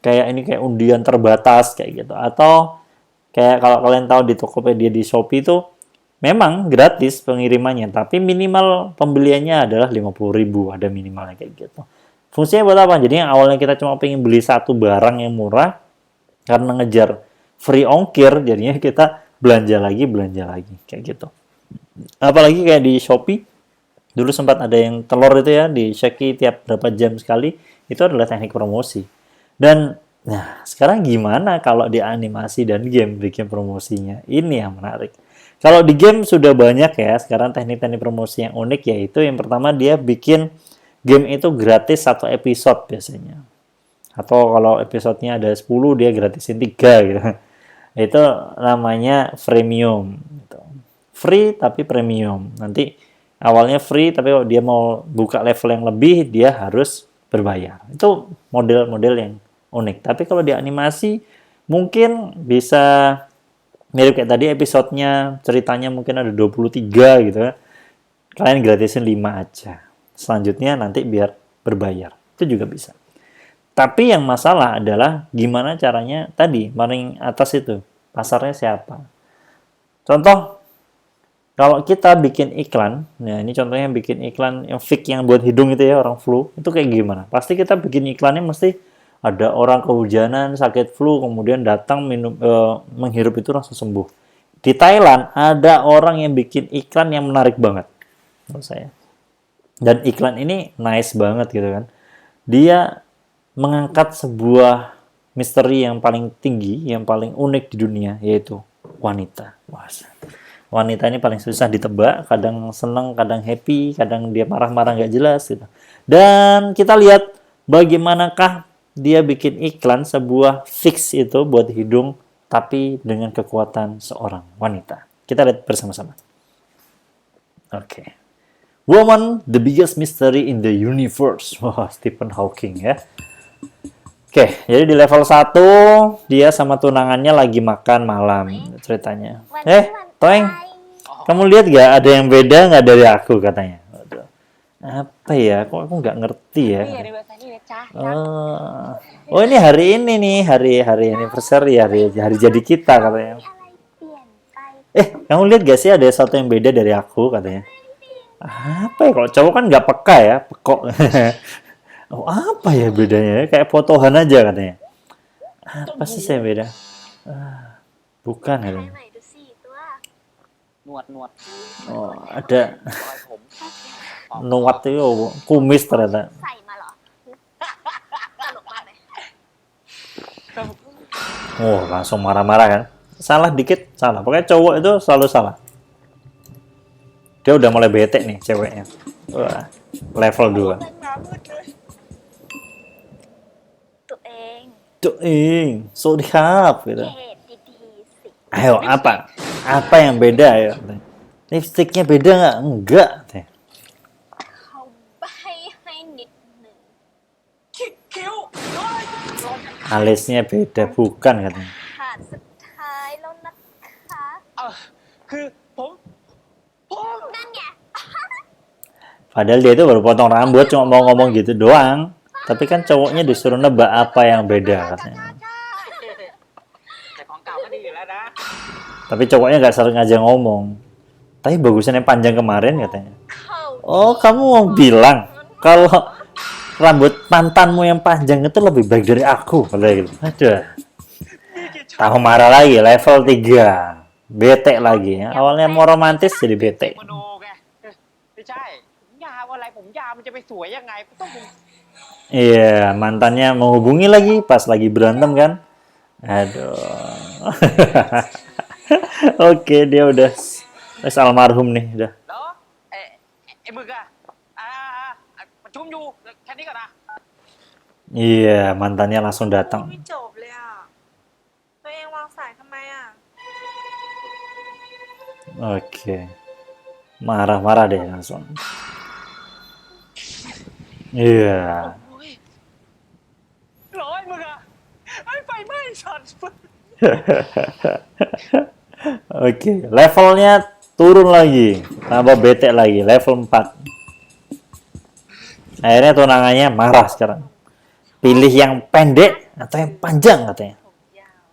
kayak undian terbatas kayak gitu. Atau kayak kalau kalian tahu di Tokopedia, di Shopee itu memang gratis pengirimannya, tapi minimal pembeliannya adalah 50.000, ada minimalnya kayak gitu. Fungsinya buat apa? Jadi yang awalnya kita cuma pengen beli satu barang yang murah, karena ngejar free ongkir, jadinya kita belanja lagi, kayak gitu. Apalagi kayak di Shopee, dulu sempat ada yang telur itu ya, di Shopee tiap berapa jam sekali, itu adalah teknik promosi. Dan, nah sekarang gimana kalau di animasi dan game bikin promosinya? Ini yang menarik. Kalau di game sudah banyak ya, sekarang teknik-teknik promosi yang unik, yaitu yang pertama dia bikin game itu gratis satu episode biasanya. Atau kalau episodenya ada 10, dia gratisin 3 gitu. Itu namanya freemium. Gitu. Free tapi premium. Nanti awalnya free, tapi kalau dia mau buka level yang lebih, dia harus berbayar. Itu model-model yang unik. Tapi kalau di animasi, mungkin bisa mirip kayak tadi episodenya, ceritanya mungkin ada 23 gitu ya. Kalian gratisin 5 aja. Selanjutnya nanti biar berbayar. Itu juga bisa. Tapi yang masalah adalah gimana caranya tadi, paling atas itu, pasarnya siapa. Contoh, kalau kita bikin iklan, nah ini contohnya bikin iklan yang fake yang buat hidung itu ya, orang flu, itu kayak gimana? Pasti kita bikin iklannya mesti ada orang kehujanan, sakit flu, kemudian datang minum, menghirup itu langsung sembuh. Di Thailand, ada orang yang bikin iklan yang menarik banget, menurut saya. Dan iklan ini nice banget gitu kan. Dia mengangkat sebuah misteri yang paling tinggi, yang paling unik di dunia, yaitu wanita. Wah, wanita ini paling susah ditebak, kadang senang, kadang happy, kadang dia marah-marah nggak jelas gitu. Dan kita lihat bagaimanakah dia bikin iklan sebuah fix itu buat hidung, tapi dengan kekuatan seorang wanita. Kita lihat bersama-sama. Oke. Woman, the biggest mystery in the universe. Wah, Stephen Hawking ya. Oke, jadi di level 1 dia sama tunangannya lagi makan malam ceritanya. Toeng, kamu lihat gak ada yang beda nggak dari aku katanya. Waduh. Apa ya? Kok aku nggak ngerti ya? Oh ini hari ini nih, hari anniversary, hari jadi kita katanya. Kamu lihat gak sih ada sesuatu yang beda dari aku katanya? Apa ya? Kalau cowok kan nggak peka ya, pekok. Oh, apa ya bedanya? Kayak fotohan aja katanya. Apa sih yang beda? Bukan katanya. Nuat. Oh, ada nuat itu kumis ternyata. Oh, langsung marah-marah kan? Salah dikit, salah. Pokoknya cowok itu selalu salah. Dia udah mulai bete nih ceweknya. Wah, level 2. Tuing, so dihap gitu. Ayo, apa? Apa yang beda ya? Lipstiknya beda nggak? Enggak. Alisnya beda, bukan katanya. Padahal dia itu baru potong rambut, cuma mau ngomong gitu doang. Tapi kan cowoknya disuruh nebak apa yang beda katanya. Tapi cowoknya nggak sengaja ngomong. Tapi bagusnya yang panjang kemarin katanya. Oh, kamu mau bilang kalau rambut mantanmu yang panjang itu lebih baik dari aku katanya gitu. Aduh. Tahu marah lagi, level 3. Bete lagi ya. Awalnya mau romantis jadi bete. Iya, mantannya menghubungi lagi pas lagi berantem kan. Aduh. Oke, dia udah almarhum nih, udah. Iya, mantannya langsung datang. Oke. Marah-marah deh langsung. Iya. Oke, levelnya turun lagi, tambah bete lagi, level 4. Akhirnya tunangannya marah sekarang. Pilih yang pendek atau yang panjang katanya.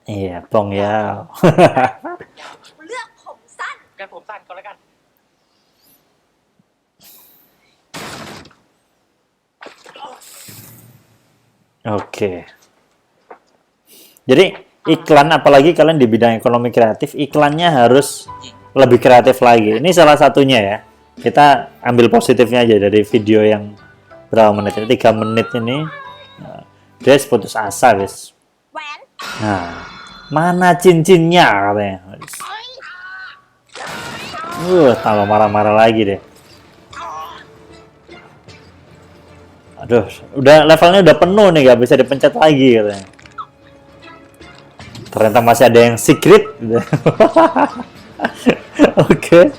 Iya, Bong Yao. Oke. Jadi iklan, apalagi kalian di bidang ekonomi kreatif, iklannya harus lebih kreatif lagi. Ini salah satunya ya. Kita ambil positifnya aja dari video yang berapa menit ini, 3 menit ini. Dia putus asa guys. Nah, mana cincinnya katanya. Tambah marah-marah lagi deh. Aduh, udah levelnya udah penuh nih, gak bisa dipencet lagi katanya. Ternyata masih ada yang secret. Oke.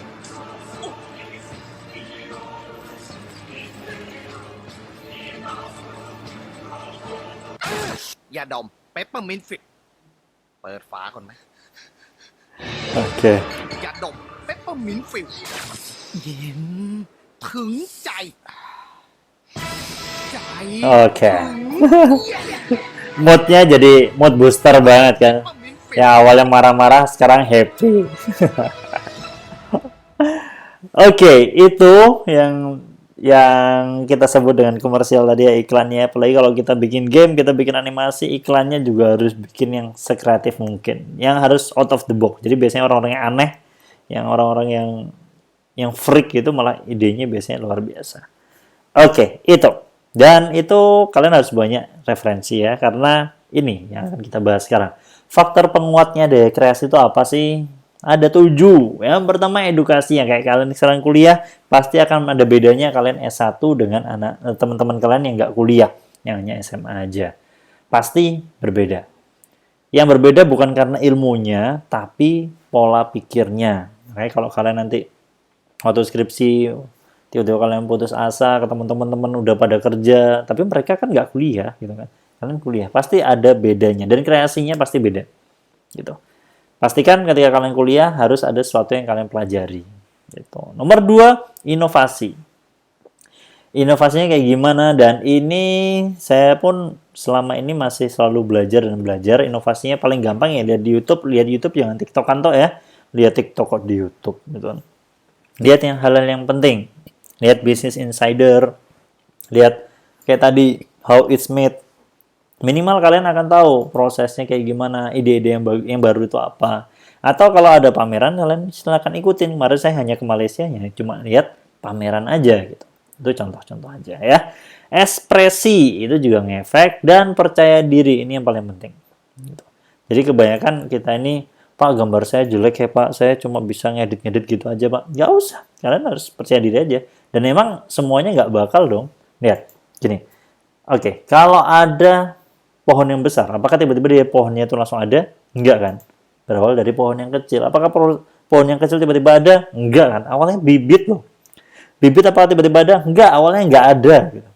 Yà dom Peppermint Fit เปิดฝาก่อนไหม Oke. ยาดม Peppermint Fit เย็นถึงใจ Oke. Moodnya jadi mood booster banget kan. Ya awalnya marah-marah, sekarang happy. Oke, itu yang kita sebut dengan komersial tadi ya, iklannya. Apalagi kalau kita bikin game, kita bikin animasi, iklannya juga harus bikin yang sekreatif mungkin. Yang harus out of the box. Jadi biasanya orang-orang yang aneh, yang orang-orang yang freak itu malah idenya biasanya luar biasa. Oke, itu. Dan itu kalian harus banyak referensi ya, karena ini yang akan kita bahas sekarang. Faktor penguatnya dari kreasi itu apa sih? Ada 7. Yang pertama edukasi, yang kayak kalian sekarang kuliah, pasti akan ada bedanya kalian S1 dengan teman-teman kalian yang nggak kuliah, yang hanya SMA aja. Pasti berbeda. Yang berbeda bukan karena ilmunya, tapi pola pikirnya. Makanya kalau kalian nanti waktu skripsi, tiba-tiba kalian putus asa, ketemu teman-teman udah pada kerja, tapi mereka kan nggak kuliah, gitu kan. Kalian kuliah, pasti ada bedanya, dan kreasinya pasti beda, gitu. Pastikan ketika kalian kuliah harus ada sesuatu yang kalian pelajari, gitu. Nomor 2, inovasi. Inovasinya kayak gimana, dan ini saya pun selama ini masih selalu belajar dan belajar. Inovasinya paling gampang ya lihat YouTube jangan TikTokan toh ya. Lihat TikTok kok di YouTube, gitu kan. Lihat yang hal-hal yang penting. Lihat Business Insider, lihat kayak tadi how it's made. Minimal kalian akan tahu prosesnya kayak gimana, ide-ide yang baru itu apa. Atau kalau ada pameran, kalian silakan ikutin. Kemarin saya hanya ke Malaysia, ya cuma lihat pameran aja gitu. Itu contoh-contoh aja ya. Ekspresi itu juga ngefek, dan percaya diri ini yang paling penting. Gitu. Jadi kebanyakan kita ini, Pak gambar saya jelek ya Pak, saya cuma bisa ngedit-ngedit gitu aja Pak. Nggak usah, kalian harus percaya diri aja. Dan emang semuanya nggak bakal dong. Lihat, gini. Oke, kalau ada pohon yang besar, apakah tiba-tiba dia pohonnya itu langsung ada? Enggak kan? Berawal dari pohon yang kecil. Apakah pohon yang kecil tiba-tiba ada? Enggak kan? Awalnya bibit loh. Bibit apa tiba-tiba ada? Enggak, awalnya enggak ada. Gitu.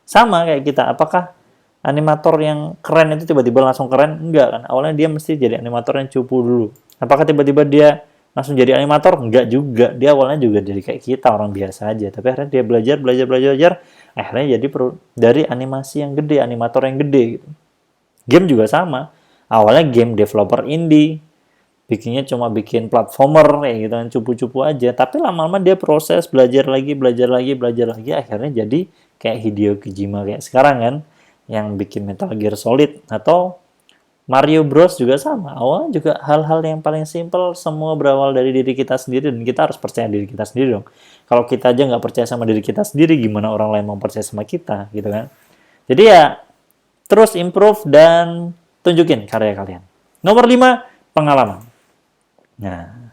Sama kayak kita. Apakah animator yang keren itu tiba-tiba langsung keren? Enggak kan? Awalnya dia mesti jadi animator yang cupu dulu. Apakah tiba-tiba dia langsung jadi animator? Enggak juga. Dia awalnya juga jadi kayak kita, orang biasa aja. Tapi akhirnya dia belajar. Akhirnya jadi dari animasi yang gede, animator yang gede gitu. Game juga sama. Awalnya game developer indie. Bikinnya cuma bikin platformer kayak gitu kan, cupu-cupu aja. Tapi lama-lama dia proses, belajar lagi. Akhirnya jadi kayak Hideo Kojima kayak sekarang kan. Yang bikin Metal Gear Solid. Atau Mario Bros juga sama. Awalnya juga hal-hal yang paling simple, semua berawal dari diri kita sendiri. Dan kita harus percaya diri kita sendiri dong. Kalau kita aja nggak percaya sama diri kita sendiri, gimana orang lain mau percaya sama kita gitu kan. Jadi ya terus improve dan tunjukin karya kalian. Nomor 5, pengalaman. Nah,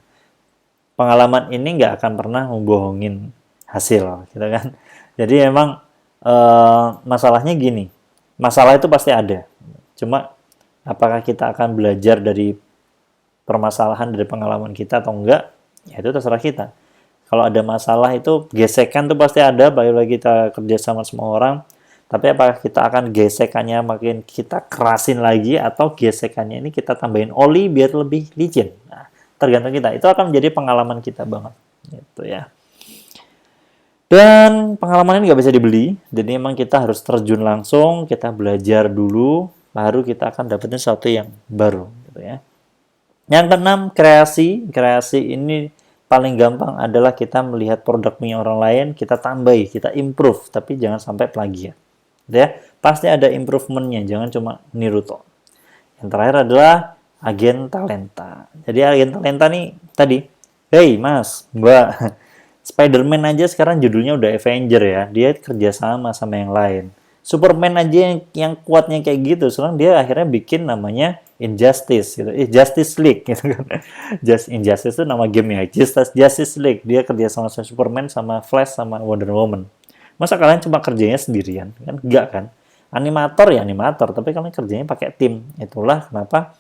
pengalaman ini nggak akan pernah membohongin hasil, gitu kan. Jadi emang masalahnya gini, masalah itu pasti ada. Cuma apakah kita akan belajar dari permasalahan dari pengalaman kita atau enggak, ya itu terserah kita. Kalau ada masalah itu gesekan tuh pasti ada, apalagi kita kerja sama semua orang. Tapi apakah kita akan gesekannya makin kita kerasin lagi, atau gesekannya ini kita tambahin oli biar lebih licin. Nah, tergantung kita. Itu akan menjadi pengalaman kita banget. Gitu ya. Dan pengalaman ini nggak bisa dibeli. Jadi memang kita harus terjun langsung, kita belajar dulu, baru kita akan dapetin sesuatu yang baru. Gitu ya. Yang keenam, kreasi. Kreasi ini paling gampang adalah kita melihat produk punya orang lain, kita tambahi, kita improve, tapi jangan sampai plagiat. Ya, pasti ada improvementnya, jangan cuma niru toh. Yang terakhir adalah agen talenta. Jadi agen talenta nih tadi, hey Mas, Mbak, Spider-Man aja sekarang judulnya udah Avenger ya, dia kerja sama yang lain. Superman aja yang kuatnya kayak gitu, sekarang dia akhirnya bikin namanya Injustice gitu, Justice League gitu kan. Injustice itu nama game ya, Justice League, dia kerja sama Superman, sama Flash, sama Wonder Woman. Masa kalian cuma kerjanya sendirian? Kan enggak kan? Animator ya animator, tapi kalian kerjanya pakai tim. Itulah kenapa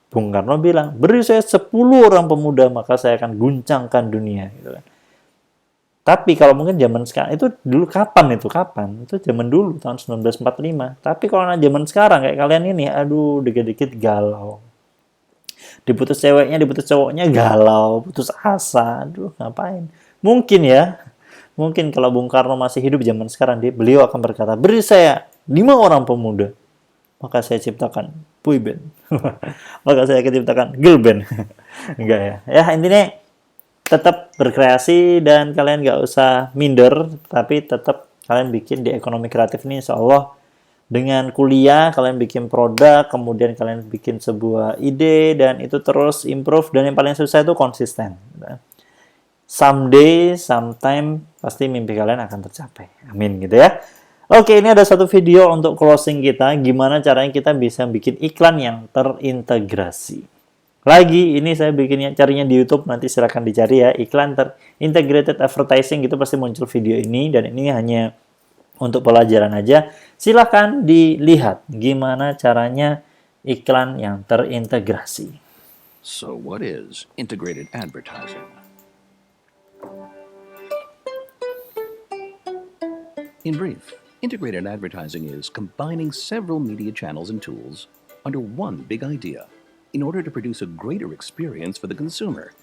Bung Karno bilang, beri saya 10 orang pemuda, maka saya akan guncangkan dunia. Gitu kan. Tapi kalau mungkin zaman sekarang, itu dulu kapan? Itu zaman dulu, tahun 1945. Tapi kalau zaman sekarang, kayak kalian ini, aduh, dikit-dikit galau. Diputus ceweknya, diputus cowoknya galau, putus asa. Aduh, ngapain? Mungkin ya, Mungkin kalau Bung Karno masih hidup zaman sekarang, beliau akan berkata, beri saya 5 orang pemuda, maka saya ciptakan boy band. Maka saya akan ciptakan girl band. Enggak ya. Ya intinya tetap berkreasi dan kalian nggak usah minder, tapi tetap kalian bikin di ekonomi kreatif ini insya Allah dengan kuliah kalian bikin produk, kemudian kalian bikin sebuah ide dan itu terus improve, dan yang paling susah itu konsisten. Someday, sometime pasti mimpi kalian akan tercapai. Amin gitu ya. Oke, ini ada satu video untuk closing kita, gimana caranya kita bisa bikin iklan yang terintegrasi. Lagi, ini saya bikinnya carinya di YouTube, nanti silahkan dicari ya, iklan integrated advertising, gitu pasti muncul video ini, dan ini hanya untuk pelajaran aja. Silahkan dilihat gimana caranya iklan yang terintegrasi. So what is integrated advertising? In brief, integrated advertising is combining several media channels and tools under one big idea in order to produce a greater experience for the consumer.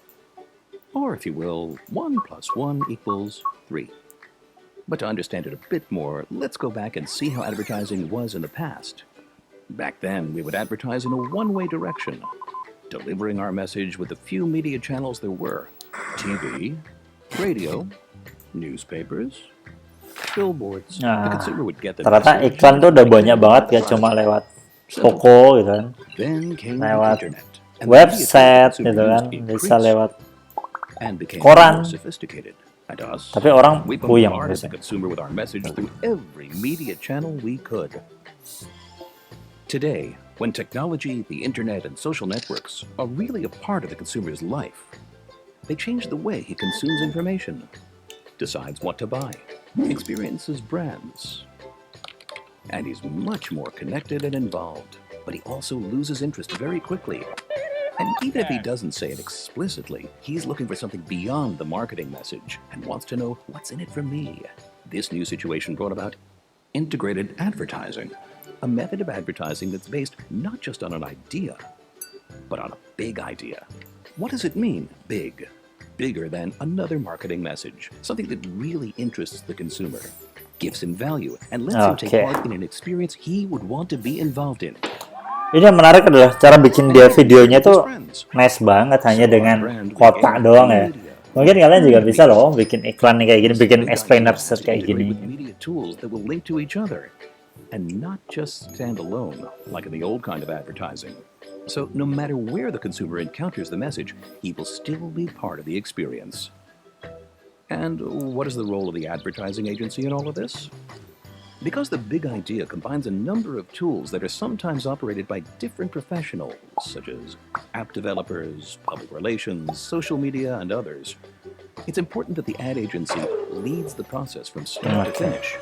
Or if you will, 1 + 1 = 3. But to understand it a bit more, let's go back and see how advertising was in the past. Back then, we would advertise in a one-way direction, delivering our message with the few media channels there were: TV, radio, newspapers, billboards. The consumer would get the Ternyata message. iklan tuh udah banyak banget, gak cuma lewat toko gitu kan, Then came the lewat internet, and the website media gitu kan, used bisa increased lewat and became koran. more sophisticated. And us, Tapi orang we puyeng bombarded the biasanya. consumer with our message through every media channel we could. Today, when technology, the internet, and social networks are really a part of the consumer's life, they change the way he consumes information, decides what to buy, experiences brands, and he's much more connected and involved. But he also loses interest very quickly. And even if he doesn't say it explicitly, he's looking for something beyond the marketing message and wants to know what's in it for me. This new situation brought about integrated advertising, a method of advertising that's based not just on an idea, but on a big idea. What does it mean, big? Bigger than another marketing message, something that really interests the consumer, gives him value, and lets him take Okay. part in an experience he would want to be involved in. Ini yang menarik adalah cara bikin dia videonya tuh nice banget, hanya dengan kotak doang ya. Mungkin kalian juga bisa loh bikin iklan nih kayak gini, bikin explainer kayak gini. With media tools that will link to each other and not just stand alone like in the old kind of advertising. So no matter where the consumer encounters the message, he will still be part of the experience. And what is the role of the advertising agency in all of this? Because the big idea combines a number of tools that are sometimes operated by different professionals, such as app developers, public relations, social media, and others, it's important that the ad agency leads the process from start to finish,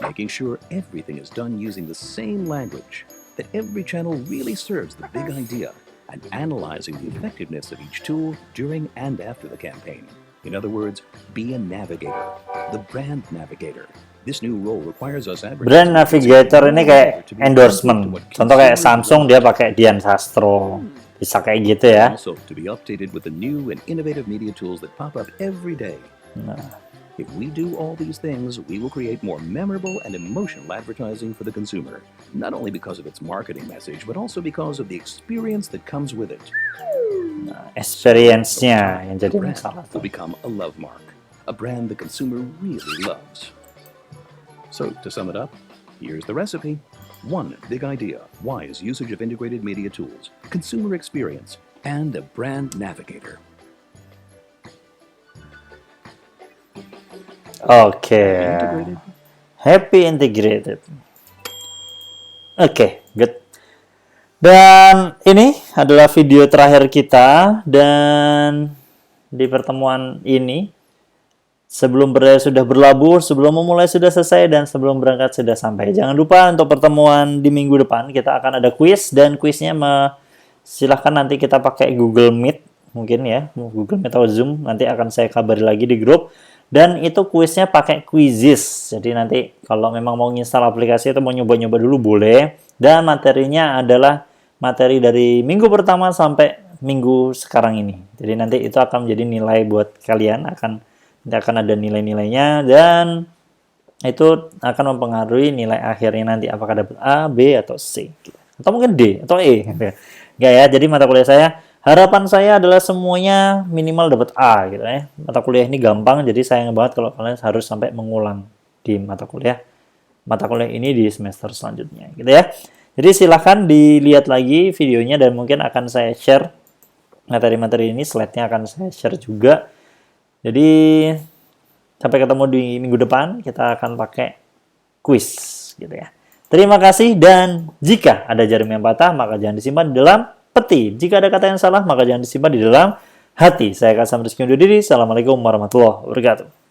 making sure everything is done using the same language, that every channel really serves the big idea, and analyzing the effectiveness of each tool during and after the campaign. In other words, be a navigator, the brand navigator. This new role requires us Brand navigator ini kayak endorsement. Contoh kayak Samsung, dia pakai Dian Sastro. Bisa kayak gitu ya. Also to be updated with the new and innovative media tools that pop up every day. If we do all these things, we will create more memorable and emotional advertising for the consumer, not only because of its marketing message, but also because of the experience that comes with it. Experience-nya yang jadi The brand masalah will tuh. become a love mark, a brand the consumer really loves. So, to sum it up, here's the recipe. 1 big idea, wise usage of integrated media tools, consumer experience, and a brand navigator. Oke. Integrated. Happy integrated. Oke, good. Dan ini adalah video terakhir kita, dan di pertemuan ini sebelum sudah berlabuh, sebelum memulai sudah selesai, dan sebelum berangkat sudah sampai. Jangan lupa untuk pertemuan di minggu depan kita akan ada quiz, dan quiznya silahkan nanti kita pakai Google Meet mungkin ya, Google Meet atau Zoom, nanti akan saya kabari lagi di grup. Dan itu kuisnya pakai Quizzes. Jadi nanti kalau memang mau install aplikasi atau mau nyoba-nyoba dulu boleh. Dan materinya adalah materi dari minggu pertama sampai minggu sekarang ini. Jadi nanti itu akan menjadi nilai buat kalian, akan Nanti akan ada nilai-nilainya dan itu akan mempengaruhi nilai akhirnya nanti apakah dapat A, B, atau C. Atau mungkin D, atau E. Enggak ya, jadi mata kuliah saya, harapan saya adalah semuanya minimal dapat A gitu ya. Mata kuliah ini gampang, jadi sayang banget kalau kalian harus sampai mengulang di mata kuliah ini di semester selanjutnya gitu ya. Jadi silahkan dilihat lagi videonya dan mungkin akan saya share materi-materi ini, slide-nya akan saya share juga. Jadi sampai ketemu di minggu depan, kita akan pakai quiz gitu ya. Terima kasih dan jika ada jarum yang patah maka jangan disimpan di dalam peti. Jika ada kata yang salah maka jangan disimpan di dalam hati. Saya Kasam Rizky undur diri. Assalamualaikum warahmatullahi wabarakatuh.